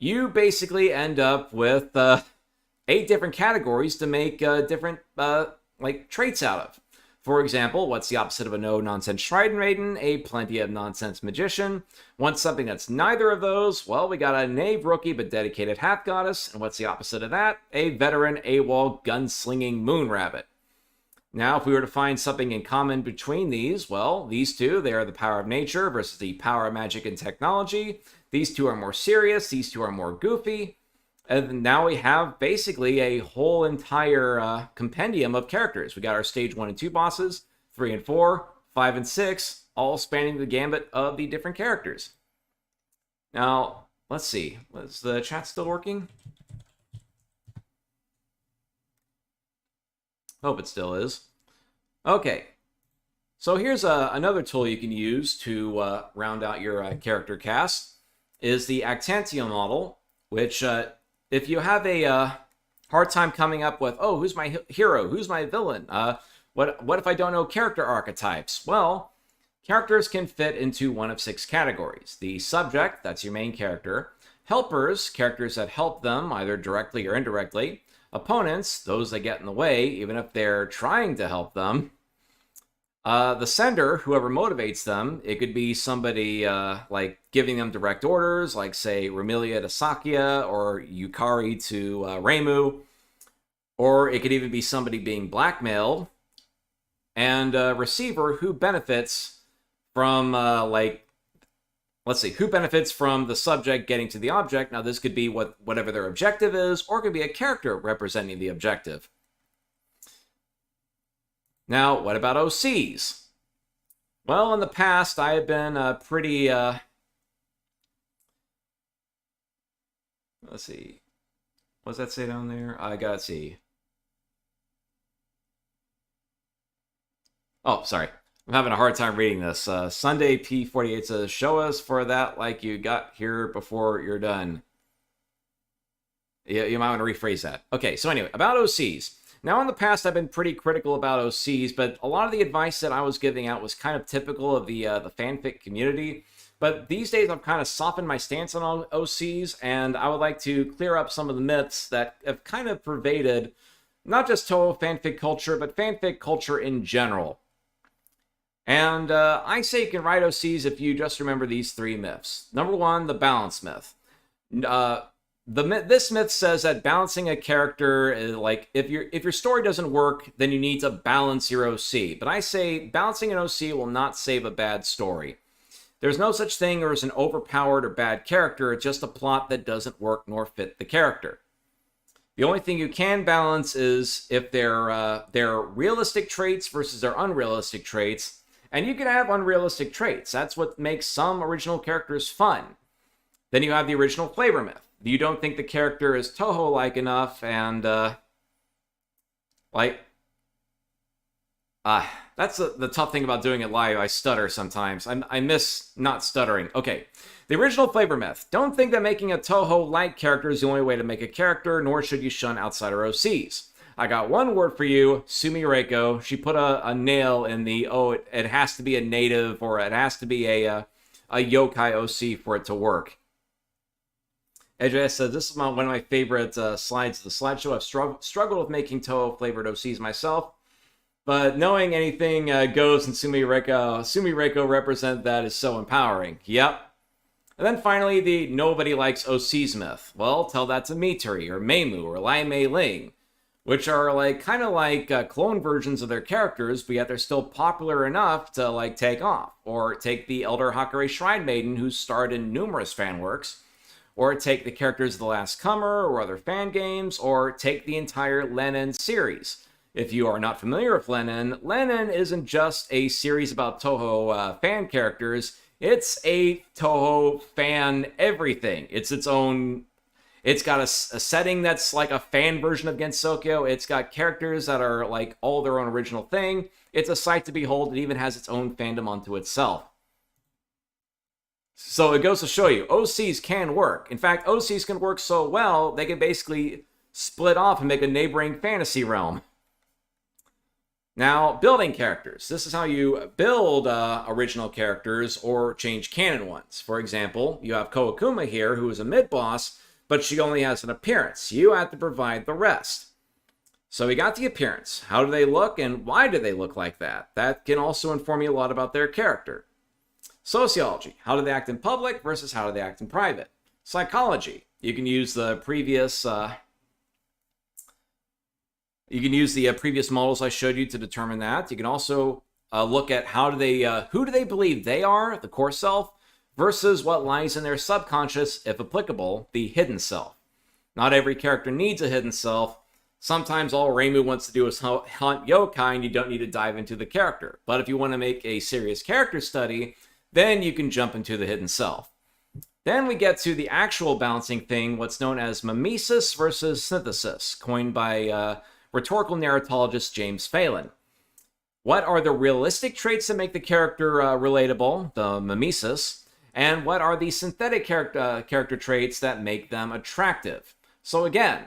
you basically end up with 8 different categories to make different like traits out of. For example, what's the opposite of a no-nonsense Shrine Maiden? A plenty of nonsense magician. Want something that's neither of those? Well, we got a knave rookie but dedicated half goddess. And what's the opposite of that? A veteran AWOL gunslinging moon rabbit. Now, if we were to find something in common between these, well, these two, they are the power of nature versus the power of magic and technology. These two are more serious. These two are more goofy. And now we have basically a whole entire compendium of characters. We got our stage 1 and 2 bosses, 3 and 4, 5 and 6, all spanning the gambit of the different characters. Now, let's see. Is the chat still working? Hope it still is. Okay. So here's another tool you can use to round out your character cast, is the Actantia model, which... if you have a hard time coming up with, oh, who's my hero? Who's my villain? What if I don't know character archetypes? Well, characters can fit into one of 6 categories. The subject, that's your main character. Helpers, characters that help them, either directly or indirectly. Opponents, those that get in the way, even if they're trying to help them. The sender, whoever motivates them, it could be somebody like giving them direct orders, like say Remilia to Sakia or Yukari to Reimu, or it could even be somebody being blackmailed, and a receiver who benefits from let's see, who benefits from the subject getting to the object. Now this could be whatever their objective is, or it could be a character representing the objective. Now, what about OCs? Well, in the past, I have been pretty... let's see. What does that say down there? I gotta see. Oh, sorry. I'm having a hard time reading this. Sunday P48 says, show us for that like you got here before you're done. You might want to rephrase that. Okay, so anyway, about OCs. Now, in the past, I've been pretty critical about OCs, but a lot of the advice that I was giving out was kind of typical of the fanfic community. But these days, I've kind of softened my stance on OCs, and I would like to clear up some of the myths that have kind of pervaded not just Touhou fanfic culture, but fanfic culture in general. And I say you can write OCs if you just remember these 3 myths. Number 1, the balance myth. This myth says that balancing a character is like, if your story doesn't work, then you need to balance your OC. But I say balancing an OC will not save a bad story. There's no such thing as an overpowered or bad character. It's just a plot that doesn't work nor fit the character. The only thing you can balance is if they're realistic traits versus their unrealistic traits. And you can have unrealistic traits. That's what makes some original characters fun. Then you have the original flavor myth. You don't think the character is Touhou-like enough, and, that's the tough thing about doing it live. I stutter sometimes. I miss not stuttering. Okay, the original flavor myth. Don't think that making a Touhou-like character is the only way to make a character, nor should you shun outsider OCs. I got one word for you, Sumi Reiko. She put a nail in the, it has to be a native, or it has to be a yokai OC for it to work. AJ says, this is one of my favorite slides of the slideshow. I've struggled with making Touhou-flavored OCs myself, but knowing anything goes in Sumi Reiko represent that is so empowering. Yep. And then finally, the nobody likes OCs myth. Well, tell that to Mituri, or Meimu, or Lai Mei Ling, which are kind of like clone versions of their characters, but yet they're still popular enough to take off. Or take the Elder Hakare Shrine Maiden, who starred in numerous fanworks. Or take the characters of The Last Comer or other fan games, or take the entire Lenin series. If you are not familiar with Lenin, Lenin isn't just a series about Touhou fan characters. It's a Touhou fan everything. It's its own... It's got a setting that's like a fan version of Gensokyo. It's got characters that are all their own original thing. It's a sight to behold. It even has its own fandom unto itself. So it goes to show you, OCs can work. In fact, OCs can work so well, they can basically split off and make a neighboring fantasy realm. Now, building characters. This is how you build original characters or change canon ones. For example, you have Koakuma here, who is a mid-boss, but she only has an appearance. You have to provide the rest. So we got the appearance. How do they look and why do they look like that? That can also inform you a lot about their character. Sociology. How do they act in public versus how do they act in private? Psychology. You can use the previous previous models I showed you to determine that. You can also look at who do they believe they are, the core self, versus what lies in their subconscious, if applicable, the hidden self. Not every character needs a hidden self. Sometimes all Reimu wants to do is hunt yokai, and you don't need to dive into the character. But if you want to make a serious character study, then you can jump into the hidden self. Then we get to the actual balancing thing, what's known as mimesis versus synthesis, coined by rhetorical narratologist James Phelan. What are the realistic traits that make the character relatable, the mimesis, and what are the synthetic character traits that make them attractive? So again,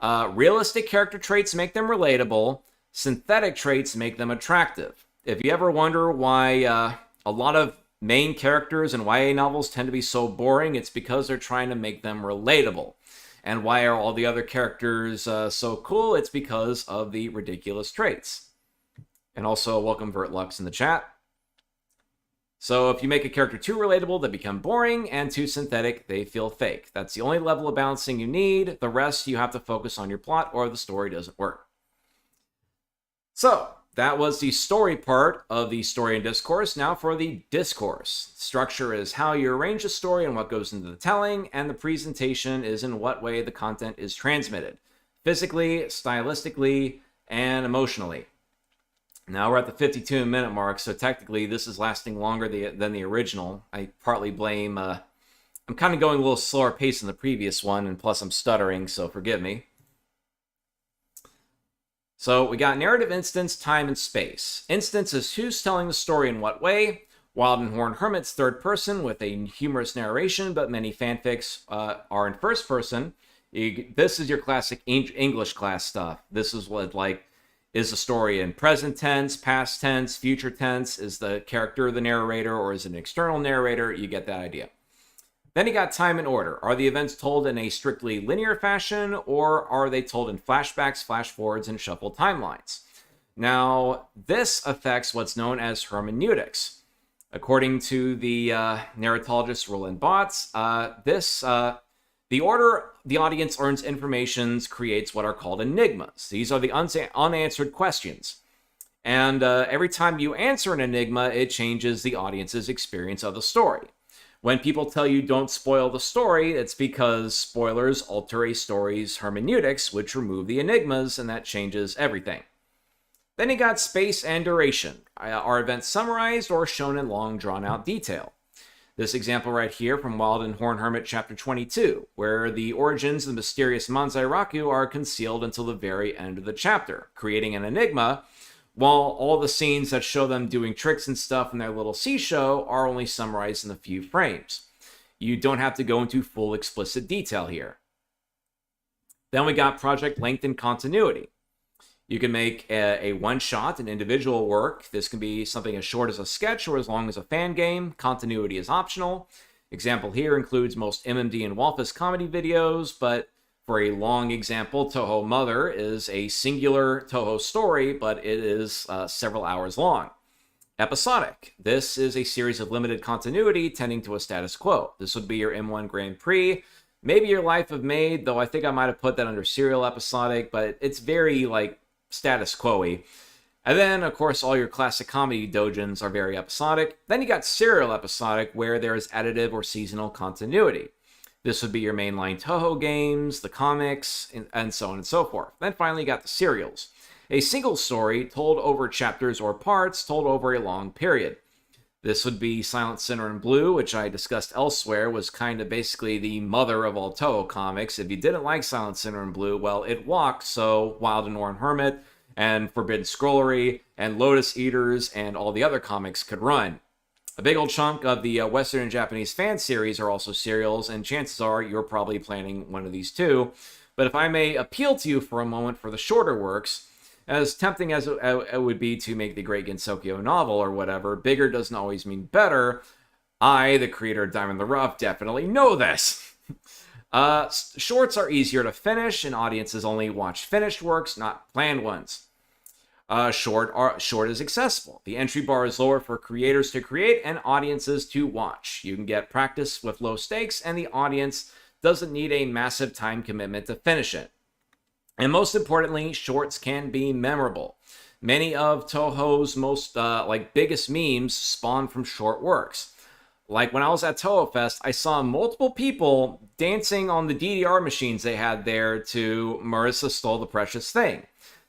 realistic character traits make them relatable, synthetic traits make them attractive. If you ever wonder why a lot of main characters in YA novels tend to be so boring, it's because they're trying to make them relatable. And why are all the other characters so cool? It's because of the ridiculous traits. And also, welcome Vertlux in the chat. So if you make a character too relatable, they become boring, and too synthetic, they feel fake. That's the only level of balancing you need. The rest, you have to focus on your plot, or the story doesn't work. So, that was the story part of the story and discourse. Now for the discourse. Structure is how you arrange the story and what goes into the telling, and the presentation is in what way the content is transmitted. Physically, stylistically, and emotionally. Now we're at the 52-minute mark, so technically this is lasting longer than the original. I partly blame... I'm kind of going a little slower pace than the previous one, and plus I'm stuttering, so forgive me. So we got narrative instance, time, and space. Instance is who's telling the story in what way. Wild and Horned Hermit's third person with a humorous narration, but many fanfics are in first person. This is your classic English class stuff. This is what, like, is the story in present tense, past tense, future tense? Is the character the narrator, or is it an external narrator? You get that idea. Then you got time and order. Are the events told in a strictly linear fashion, or are they told in flashbacks, flash forwards, and shuffled timelines? Now, this affects what's known as hermeneutics. According to the narratologist Roland Botts, the order the audience earns information creates what are called enigmas. These are the unanswered questions. And every time you answer an enigma, it changes the audience's experience of the story. When people tell you don't spoil the story, it's because spoilers alter a story's hermeneutics, which remove the enigmas, and that changes everything. Then you got space and duration. Are events summarized or shown in long, drawn-out detail? This example right here from Wild and Horned Hermit chapter 22, where the origins of the mysterious Manzai Raku are concealed until the very end of the chapter, creating an enigma, while all the scenes that show them doing tricks and stuff in their little sea show are only summarized in a few frames. You don't have to go into full explicit detail here. Then we got project length and continuity. You can make a one-shot, an individual work. This can be something as short as a sketch or as long as a fan game. Continuity is optional. Example here includes most MMD and Walfus comedy videos, but for a long example, Touhou Mother is a singular Touhou story, but it is several hours long. Episodic. This is a series of limited continuity tending to a status quo. This would be your M1 Grand Prix. Maybe your Life of Maid, though I think I might have put that under serial episodic, but it's very, like, status quo-y. And then, of course, all your classic comedy doujins are very episodic. Then you got serial episodic, where there is additive or seasonal continuity. This would be your mainline Touhou games, the comics, and so on and so forth. Then finally you got the serials. A single story told over chapters or parts, told over a long period. This would be Silent Sinner in Blue, which I discussed elsewhere, was kind of basically the mother of all Touhou comics. If you didn't like Silent Sinner in Blue, well, it walked, so Wild and Horned Hermit, and Forbidden Scrollery, and Lotus Eaters, and all the other comics could run. A big old chunk of the Western and Japanese fan series are also serials, and chances are you're probably planning one of these too. But if I may appeal to you for a moment for the shorter works, As tempting as it would be to make the Great Gensokyo novel or whatever, bigger doesn't always mean better. I, the creator of Diamond in the Rough, definitely know this. Shorts are easier to finish, and audiences only watch finished works, not planned ones. Short is accessible. The entry bar is lower for creators to create and audiences to watch. You can get practice with low stakes, and the audience doesn't need a massive time commitment to finish it. And most importantly, shorts can be memorable. Many of Touhou's most biggest memes spawn from short works. Like when I was at TouhouFest, I saw multiple people dancing on the DDR machines they had there to Marissa Stole the Precious Thing.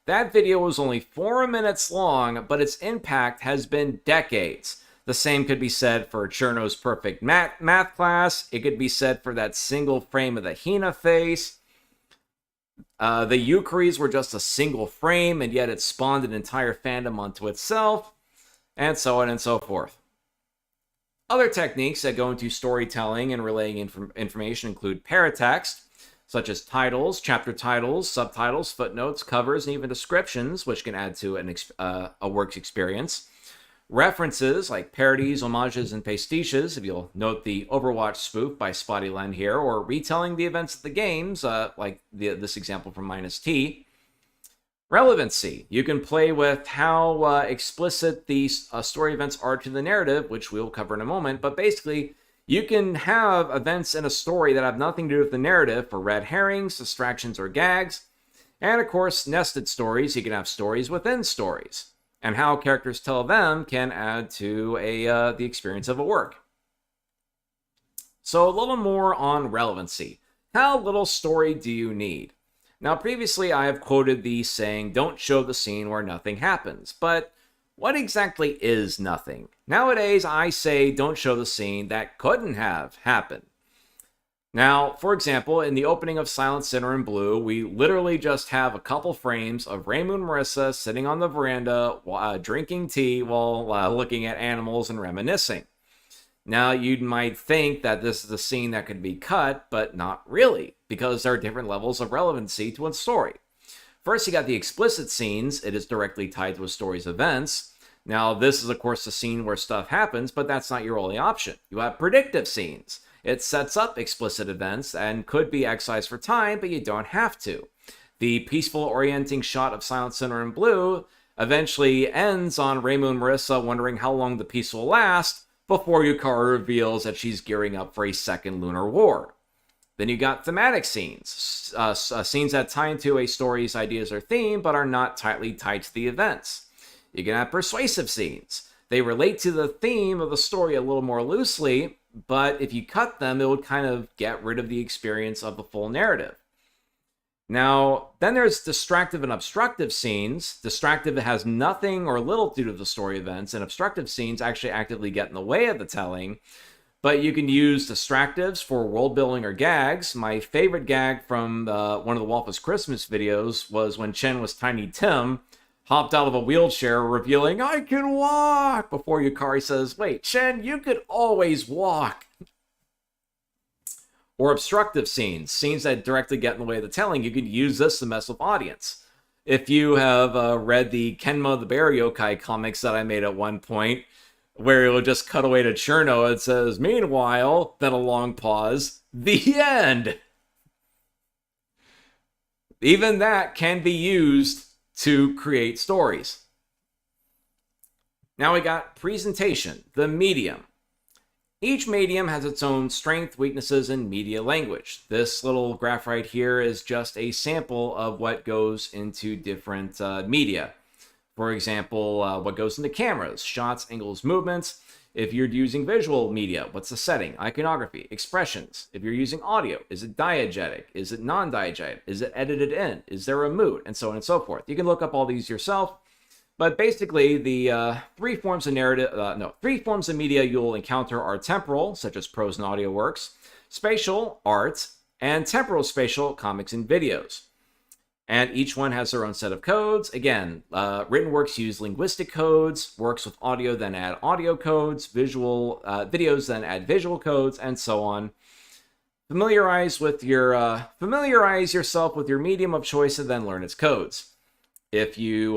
That video was only 4 minutes long, but its impact has been decades. The same could be said for Cherno's perfect math class. It could be said for that single frame of the Hina face. The Yukiris were just a single frame, and yet it spawned an entire fandom unto itself, and so on and so forth. Other techniques that go into storytelling and relaying information include paratext, such as titles, chapter titles, subtitles, footnotes, covers, and even descriptions, which can add to a work's experience. References like parodies, homages, and pastiches, if you'll note the Overwatch spoof by Spotty Len here, or retelling the events of the games, like this example from Minus T. Relevancy. You can play with how explicit these story events are to the narrative, which we'll cover in a moment, but basically, you can have events in a story that have nothing to do with the narrative for red herrings, distractions, or gags. And of course, nested stories. You can have stories within stories. And how characters tell them can add to the experience of a work. So a little more on relevancy. How little story do you need? Now, previously I have quoted the saying, don't show the scene where nothing happens. But what exactly is nothing? Nowadays, I say don't show the scene that couldn't have happened. Now, for example, in the opening of Silent Sinner in Blue, we literally just have a couple frames of Raymond and Marissa sitting on the veranda, drinking tea while looking at animals and reminiscing. Now, you might think that this is a scene that could be cut, but not really, because there are different levels of relevancy to a story. First, you got the explicit scenes. It is directly tied to a story's events. Now, this is, of course, a scene where stuff happens, but that's not your only option. You have predictive scenes. It sets up explicit events and could be excised for time, but you don't have to. The peaceful orienting shot of Silent Sinner in Blue eventually ends on Reimu and Marissa wondering how long the peace will last before Yukari reveals that she's gearing up for a second lunar war. Then you got thematic scenes, scenes that tie into a story's ideas or theme, but are not tightly tied to the events. You can have persuasive scenes. They relate to the theme of the story a little more loosely, but if you cut them, it would kind of get rid of the experience of the full narrative. Now, then there's distractive and obstructive scenes. Distractive has nothing or little to do with the story events, and obstructive scenes actually actively get in the way of the telling. But you can use distractives for world building or gags. My favorite gag from one of the Waffles Christmas videos was when Chen was Tiny Tim, hopped out of a wheelchair, revealing, I can walk, before Yukari says, wait, Chen, you could always walk. Or obstructive scenes, scenes that directly get in the way of the telling. You could use this to mess with audience. If you have read the Kenma the Bear Yokai comics that I made at one point, where it will just cut away to Cherno, it says, meanwhile, then a long pause, the end. Even that can be used to create stories. Now we got presentation, the medium. Each medium has its own strength, weaknesses, and media language. This little graph right here is just a sample of what goes into different media. For example, what goes into cameras, shots, angles, movements. If you're using visual media, what's the setting? Iconography, expressions. If you're using audio, is it diegetic? Is it non-diegetic? Is it edited in? Is there a mood? And so on and so forth. You can look up all these yourself. But basically, the three forms of media you'll encounter are temporal, such as prose and audio works, spatial, art, and temporal spatial, comics and videos. And each one has their own set of codes. Again, written works use linguistic codes, works with audio then add audio codes, videos then add visual codes, and so on. Familiarize yourself with your medium of choice and then learn its codes. If you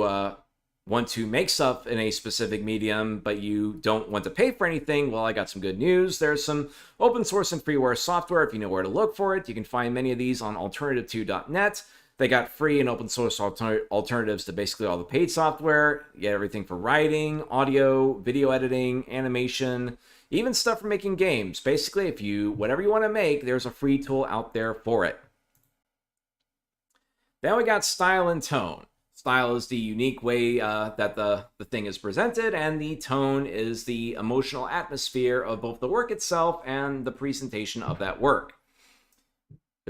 want to make stuff in a specific medium, but you don't want to pay for anything, well, I got some good news. There's some open source and freeware software. If you know where to look for it, you can find many of these on alternative2.net. They got free and open source alternatives to basically all the paid software. You get everything for writing, audio, video editing, animation, even stuff for making games. Basically, if you whatever you want to make, there's a free tool out there for it. Then we got style and tone. Style is the unique way that the thing is presented, and the tone is the emotional atmosphere of both the work itself and the presentation of that work.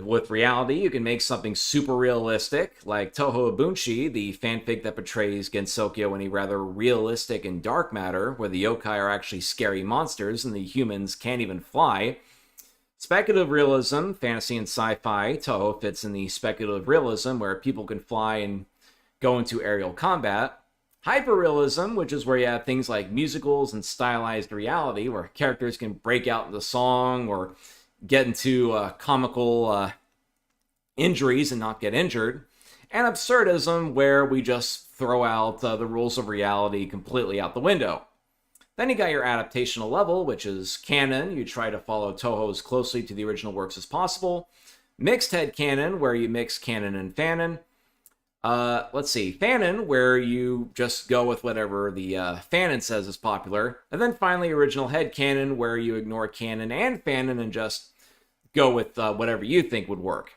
With reality, you can make something super realistic, like Touhou Bunshi, the fanfic that portrays Gensokyo in a rather realistic and dark matter, where the yokai are actually scary monsters and the humans can't even fly. Speculative realism, fantasy and sci-fi, Touhou fits in the speculative realism, where people can fly and go into aerial combat. Hyperrealism, which is where you have things like musicals and stylized reality, where characters can break out into song or get into comical injuries and not get injured. And absurdism, where we just throw out the rules of reality completely out the window. Then you got your adaptational level, which is canon. You try to follow Touhou as closely to the original works as possible. Mixed head canon, where you mix canon and fanon. Fanon, where you just go with whatever the fanon says is popular. And then finally, original headcanon, where you ignore canon and fanon and just go with whatever you think would work.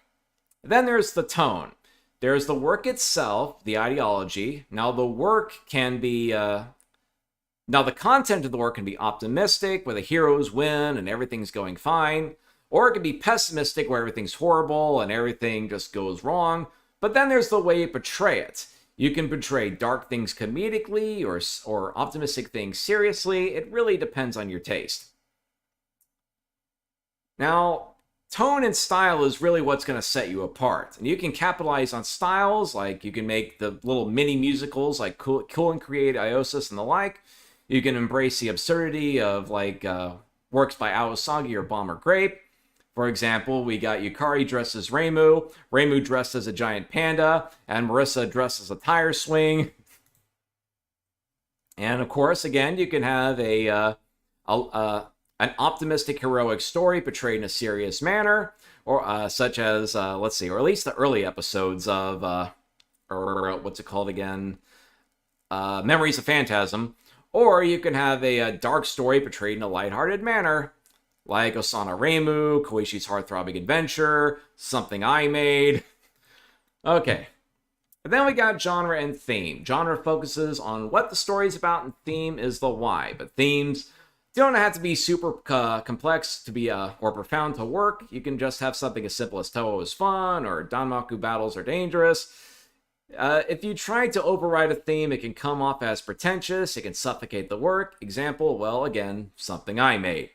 Then there's the tone. There's the work itself, the ideology. Now the work can be... Now the content of the work can be optimistic, where the heroes win and everything's going fine. Or it can be pessimistic, where everything's horrible and everything just goes wrong. But then there's the way you portray it. You can portray dark things comedically or optimistic things seriously. It really depends on your taste. Now, tone and style is really what's going to set you apart. And you can capitalize on styles, like you can make the little mini musicals like Cool and Create, Iosis, and the like. You can embrace the absurdity of like works by Aosagi or Bomber Grape. For example, we got Yukari dressed as Reimu, Reimu dressed as a giant panda, and Marissa dressed as a tire swing. And of course, again, you can have an optimistic heroic story portrayed in a serious manner, or such as, or at least the early episodes of, or what's it called again? Memories of Phantasm. Or you can have a dark story portrayed in a lighthearted manner, like Osana Reimu, Koishi's Heartthrobbing Adventure, Something I Made. Okay. And then we got genre and theme. Genre focuses on what the story's about, and theme is the why. But themes don't have to be super complex to be or profound to work. You can just have something as simple as Touhou is fun, or Danmaku battles are dangerous. If you try to override a theme, it can come off as pretentious. It can suffocate the work. Example, well, again, Something I Made.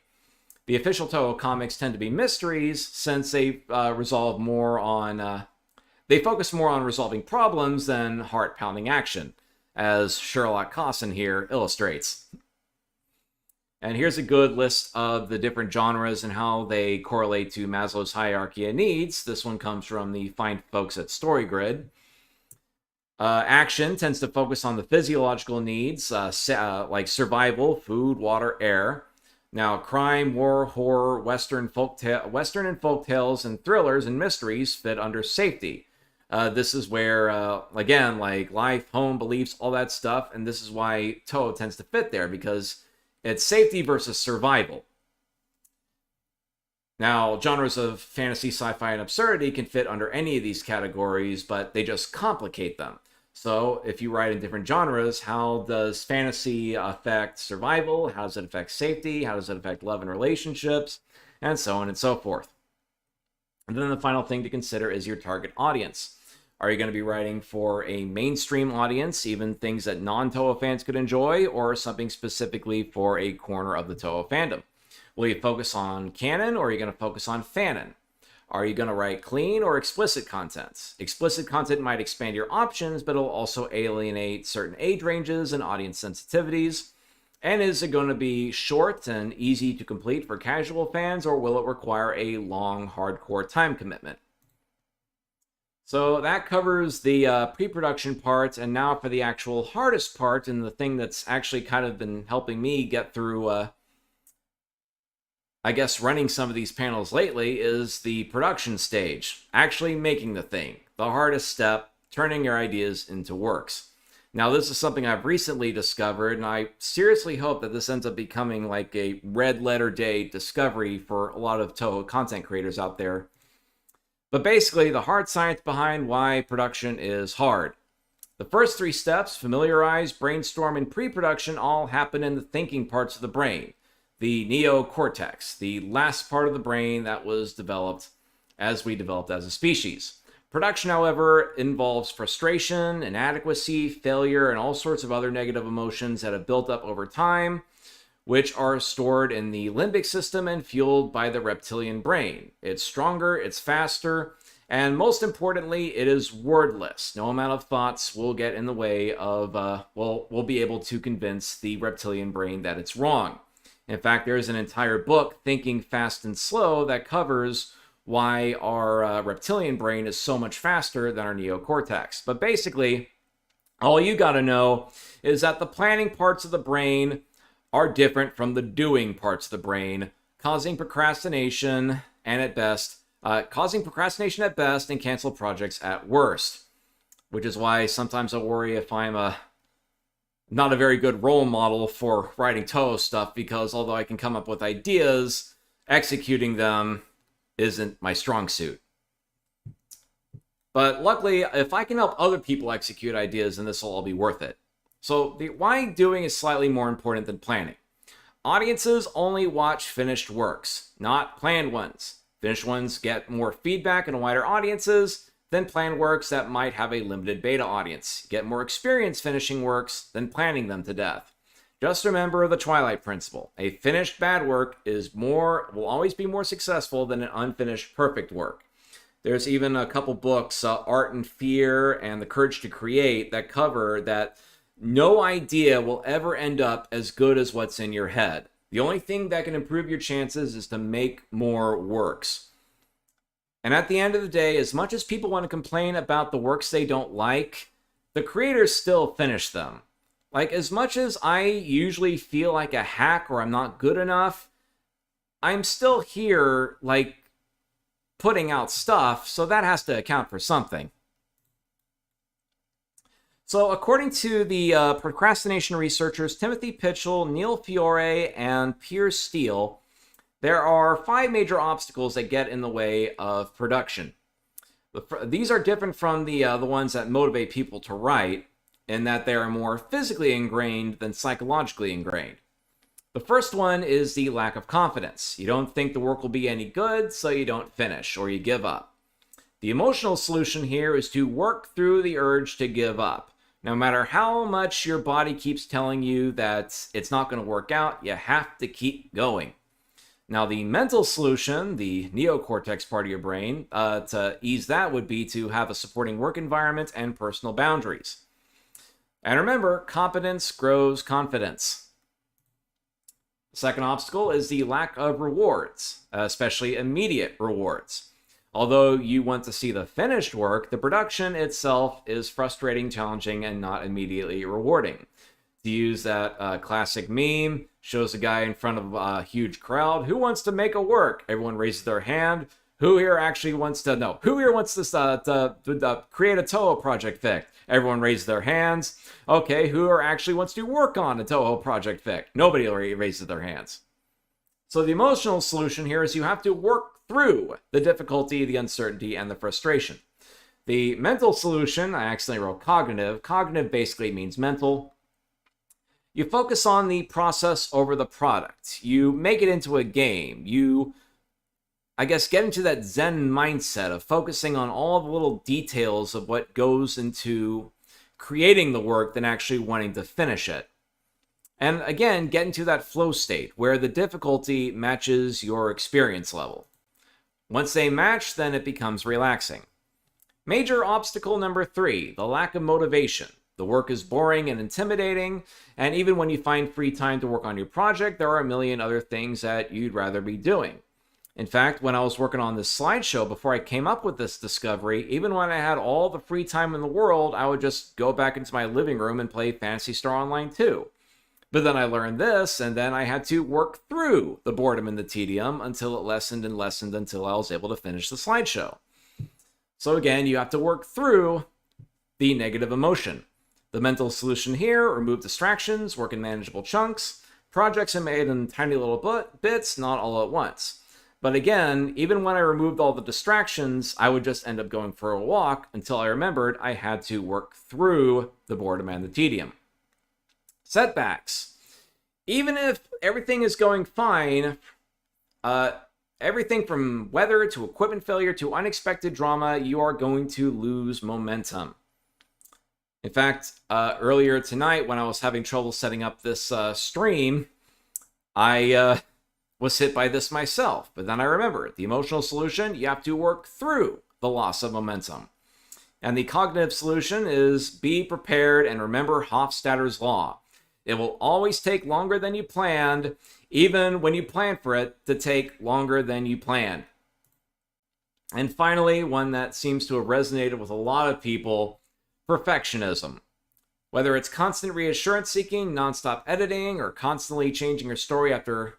The official Touhou comics tend to be mysteries, since they resolve more on... they focus more on resolving problems than heart-pounding action, as Sherlock Cosson here illustrates. And here's a good list of the different genres and how they correlate to Maslow's hierarchy of needs. This one comes from the fine folks at StoryGrid. Action tends to focus on the physiological needs, like survival, food, water, air. Now, crime, war, horror, Western and folk tales, and thrillers and mysteries fit under safety. This is where, again, like life, home, beliefs, all that stuff, and this is why Touhou tends to fit there, because it's safety versus survival. Now, genres of fantasy, sci-fi, and absurdity can fit under any of these categories, but they just complicate them. So, if you write in different genres, how does fantasy affect survival? How does it affect safety? How does it affect love and relationships? And so on and so forth. And then the final thing to consider is your target audience. Are you going to be writing for a mainstream audience, even things that non-Touhou fans could enjoy, or something specifically for a corner of the Touhou fandom? Will you focus on canon, or are you going to focus on fanon? Are you going to write clean or explicit content? Explicit content might expand your options, but it'll also alienate certain age ranges and audience sensitivities. And is it going to be short and easy to complete for casual fans, or will it require a long, hardcore time commitment? So that covers the pre-production part, and now for the actual hardest part, and the thing that's actually kind of been helping me get through, I guess, running some of these panels lately, is the production stage. Actually making the thing. The hardest step, turning your ideas into works. Now, this is something I've recently discovered, and I seriously hope that this ends up becoming like a red letter day discovery for a lot of Touhou content creators out there. But basically, the hard science behind why production is hard. The first 3 steps, familiarize, brainstorm, and pre-production, all happen in the thinking parts of the brain. The neocortex, the last part of the brain that was developed as we developed as a species. Production, however, involves frustration, inadequacy, failure, and all sorts of other negative emotions that have built up over time, which are stored in the limbic system and fueled by the reptilian brain. It's stronger, it's faster, and most importantly, it is wordless. No amount of thoughts will get in the way of, we'll be able to convince the reptilian brain that it's wrong. In fact, there's an entire book, Thinking Fast and Slow, that covers why our reptilian brain is so much faster than our neocortex. But basically, all you gotta know is that the planning parts of the brain are different from the doing parts of the brain, causing procrastination at best and cancel projects at worst. Which is why sometimes I worry if I'm not a very good role model for writing Touhou stuff, because although I can come up with ideas, executing them isn't my strong suit. But luckily, if I can help other people execute ideas, then this will all be worth it. So the why doing is slightly more important than planning. Audiences only watch finished works, not planned ones. Finished ones get more feedback and wider audiences than planned works that might have a limited beta audience. Get more experience finishing works than planning them to death. Just remember the Twilight principle. A finished bad work will always be more successful than an unfinished perfect work. There's even a couple books, Art and Fear and The Courage to Create, that cover that no idea will ever end up as good as what's in your head. The only thing that can improve your chances is to make more works. And at the end of the day, as much as people want to complain about the works they don't like, the creators still finish them. Like, as much as I usually feel like a hack or I'm not good enough, I'm still here, like, putting out stuff, so that has to account for something. So according to the procrastination researchers Timothy Pitchell, Neil Fiore, and Piers Steele, there are 5 major obstacles that get in the way of production. These are different from the ones that motivate people to write, in that they are more physically ingrained than psychologically ingrained. The first one is the lack of confidence. You don't think the work will be any good, so you don't finish, or you give up. The emotional solution here is to work through the urge to give up. No matter how much your body keeps telling you that it's not going to work out, you have to keep going. Now, the mental solution, the neocortex part of your brain, to ease that would be to have a supporting work environment and personal boundaries. And remember, competence grows confidence. The second obstacle is the lack of rewards, especially immediate rewards. Although you want to see the finished work, the production itself is frustrating, challenging, and not immediately rewarding. To use that classic meme, shows a guy in front of a huge crowd. Who wants to make a work? Everyone raises their hand. Who here actually wants to know? Who here wants to create a Touhou Project fic? Everyone raises their hands. Okay, who actually wants to work on a Touhou Project fic? Nobody raises their hands. So the emotional solution here is you have to work through the difficulty, the uncertainty, and the frustration. The mental solution, I accidentally wrote cognitive. Cognitive basically means mental. You focus on the process over the product. You make it into a game. You, I guess, get into that Zen mindset of focusing on all the little details of what goes into creating the work than actually wanting to finish it. And again, get into that flow state where the difficulty matches your experience level. Once they match, then it becomes relaxing. Major obstacle number 3, the lack of motivation. The work is boring and intimidating, and even when you find free time to work on your project, there are a million other things that you'd rather be doing. In fact, when I was working on this slideshow before I came up with this discovery, even when I had all the free time in the world, I would just go back into my living room and play Phantasy Star Online 2. But then I learned this, and then I had to work through the boredom and the tedium until it lessened and lessened until I was able to finish the slideshow. So again, you have to work through the negative emotion. The mental solution here: remove distractions, work in manageable chunks. Projects are made in tiny little bits, not all at once. But again, even when I removed all the distractions, I would just end up going for a walk until I remembered I had to work through the boredom and the tedium. Setbacks. Even if everything is going fine, everything from weather to equipment failure to unexpected drama, you are going to lose momentum. In fact, earlier tonight when I was having trouble setting up this stream, I was hit by this myself. But then I remembered the emotional solution: you have to work through the loss of momentum. And the cognitive solution is be prepared and remember Hofstadter's law. It will always take longer than you planned, even when you plan for it to take longer than you planned. And finally, one that seems to have resonated with a lot of people: perfectionism. Whether it's constant reassurance seeking, nonstop editing, or constantly changing your story after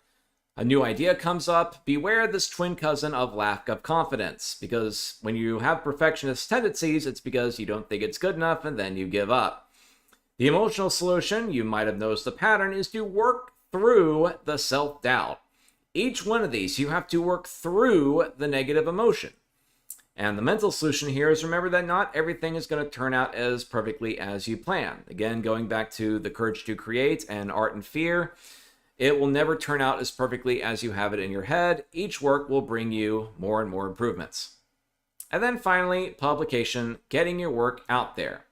a new idea comes up, beware this twin cousin of lack of confidence. Because when you have perfectionist tendencies, it's because you don't think it's good enough and then you give up. The emotional solution, you might have noticed the pattern, is to work through the self-doubt. Each one of these, you have to work through the negative emotion. And the mental solution here is remember that not everything is going to turn out as perfectly as you plan. Again, going back to the courage to create and art and fear, it will never turn out as perfectly as you have it in your head. Each work will bring you more and more improvements. And then finally, publication, getting your work out there.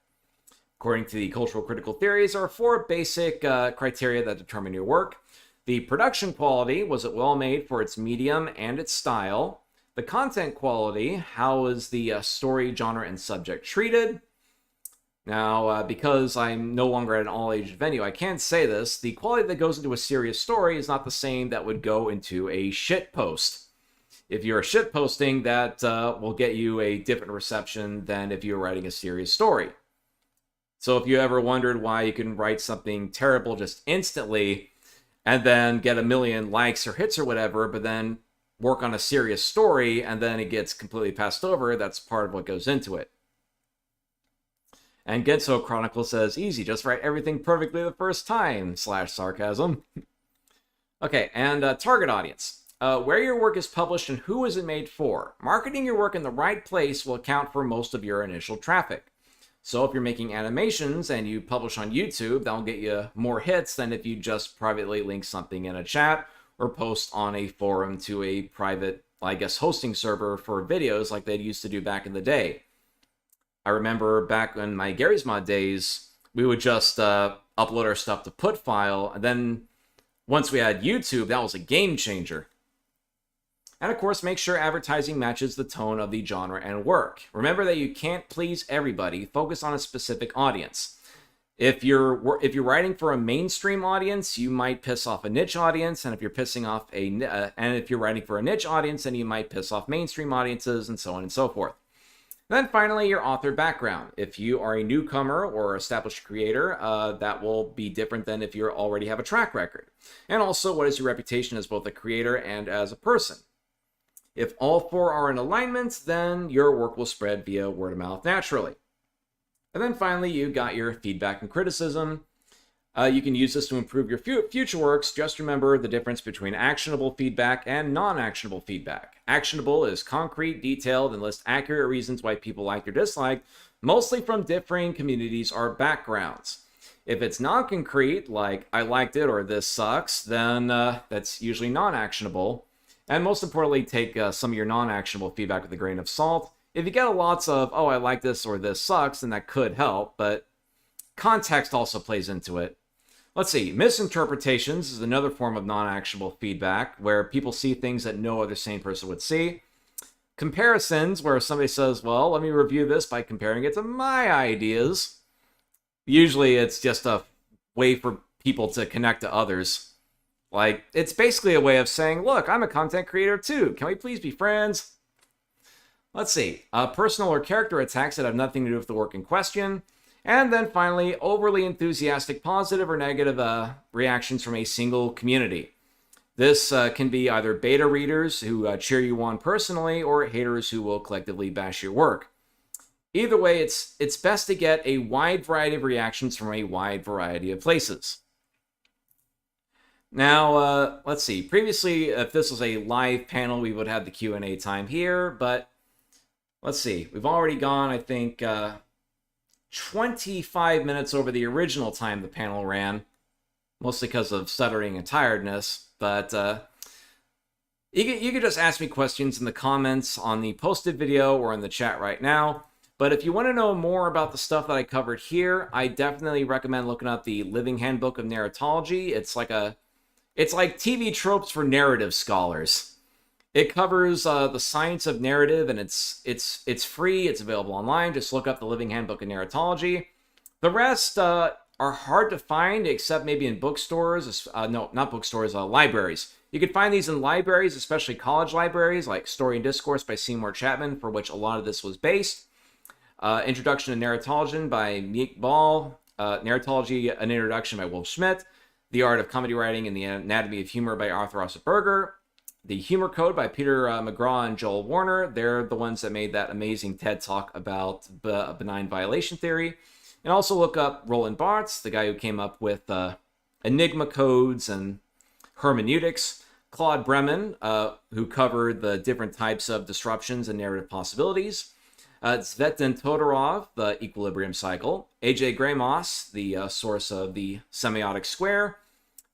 According to the cultural critical theories, there are four basic criteria that determine your work. The production quality: was it well made for its medium and its style? The content quality: how is the story, genre, and subject treated? Now, because I'm no longer at an all-age venue, I can't say this. The quality that goes into a serious story is not the same that would go into a shit post. If you're shit posting, that will get you a different reception than if you're writing a serious story. So if you ever wondered why you can write something terrible just instantly and then get a million likes or hits or whatever, but then work on a serious story and then it gets completely passed over, that's part of what goes into it. And Genso Chronicle says, easy, just write everything perfectly the first time, /sarcasm. Okay, and target audience. Where your work is published and who is it made for. Marketing your work in the right place will account for most of your initial traffic. So if you're making animations and you publish on YouTube, that'll get you more hits than if you just privately link something in a chat or post on a forum to a private, I guess, hosting server for videos like they used to do back in the day. I remember back in my Gary's Mod days, we would just upload our stuff to Putfile, and then once we had YouTube, that was a game changer. And of course, make sure advertising matches the tone of the genre and work. Remember that you can't please everybody. Focus on a specific audience. If you're writing for a mainstream audience, you might piss off a niche audience, and if you're if you're writing for a niche audience, then you might piss off mainstream audiences, and so on and so forth. Then finally, your author background. If you are a newcomer or established creator, that will be different than if you already have a track record. And also, what is your reputation as both a creator and as a person? If all four are in alignment, then your work will spread via word of mouth naturally. And then finally, you got your feedback and criticism. You can use this to improve your future works. Just remember the difference between actionable feedback and non-actionable feedback. Actionable is concrete, detailed, and lists accurate reasons why people liked or disliked, mostly from differing communities or backgrounds. If it's non-concrete, like I liked it or this sucks, then that's usually non-actionable. And most importantly, take some of your non-actionable feedback with a grain of salt. If you get lots of, oh, I like this or this sucks, then that could help, but context also plays into it. Let's see, misinterpretations is another form of non-actionable feedback where people see things that no other sane person would see. Comparisons, where somebody says, well, let me review this by comparing it to my ideas. Usually it's just a way for people to connect to others. Like, it's basically a way of saying, look, I'm a content creator too. Can we please be friends? Let's see. Personal or character attacks that have nothing to do with the work in question. And then finally, overly enthusiastic positive or negative reactions from a single community. This can be either beta readers who cheer you on personally or haters who will collectively bash your work. Either way, it's best to get a wide variety of reactions from a wide variety of places. Now, let's see. Previously, if this was a live panel, we would have the Q&A time here, but let's see. We've already gone, I think, 25 minutes over the original time the panel ran, mostly because of stuttering and tiredness, but you could just ask me questions in the comments on the posted video or in the chat right now. But if you want to know more about the stuff that I covered here, I definitely recommend looking up the Living Handbook of Narratology. It's like TV tropes for narrative scholars. It covers the science of narrative, and it's free. It's available online. Just look up the Living Handbook of Narratology. The rest are hard to find, except maybe in bookstores. No, not bookstores, libraries. You can find these in libraries, especially college libraries, like Story and Discourse by Seymour Chapman, for which a lot of this was based. Introduction to Narratology by Meek Ball. Narratology, an Introduction by Wolf Schmidt. The Art of Comedy Writing and the Anatomy of Humor by Arthur Osberger. The Humor Code by Peter McGraw and Joel Warner. They're the ones that made that amazing TED Talk about benign violation theory. And also look up Roland Barthes, the guy who came up with Enigma codes and hermeneutics. Claude Bremen, who covered the different types of disruptions and narrative possibilities. Tsvetan Todorov, the equilibrium cycle. A.J. Gramos, the source of the semiotic square.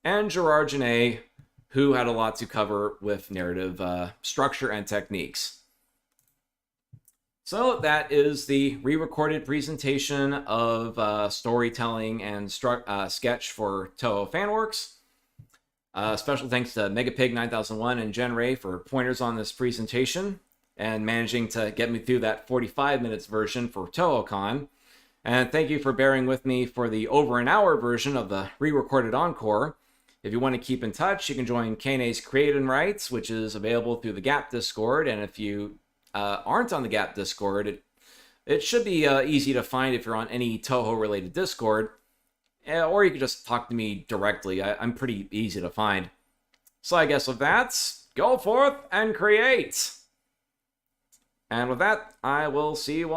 And Gerard Genet, who had a lot to cover with narrative structure and techniques. So that is the re-recorded presentation of storytelling and sketch for Touhou Fanworks. Special thanks to Megapig9001 and Jen Ray for pointers on this presentation and managing to get me through that 45 minutes version for TouhouCon. And thank you for bearing with me for the over an hour version of the re-recorded Encore. If you want to keep in touch, you can join KNA's Create and Writes, which is available through the Gap Discord. And if you aren't on the Gap Discord, it should be easy to find if you're on any Touhou-related Discord. Or you can just talk to me directly. I'm pretty easy to find. So I guess with that, go forth and create! And with that, I will see you all.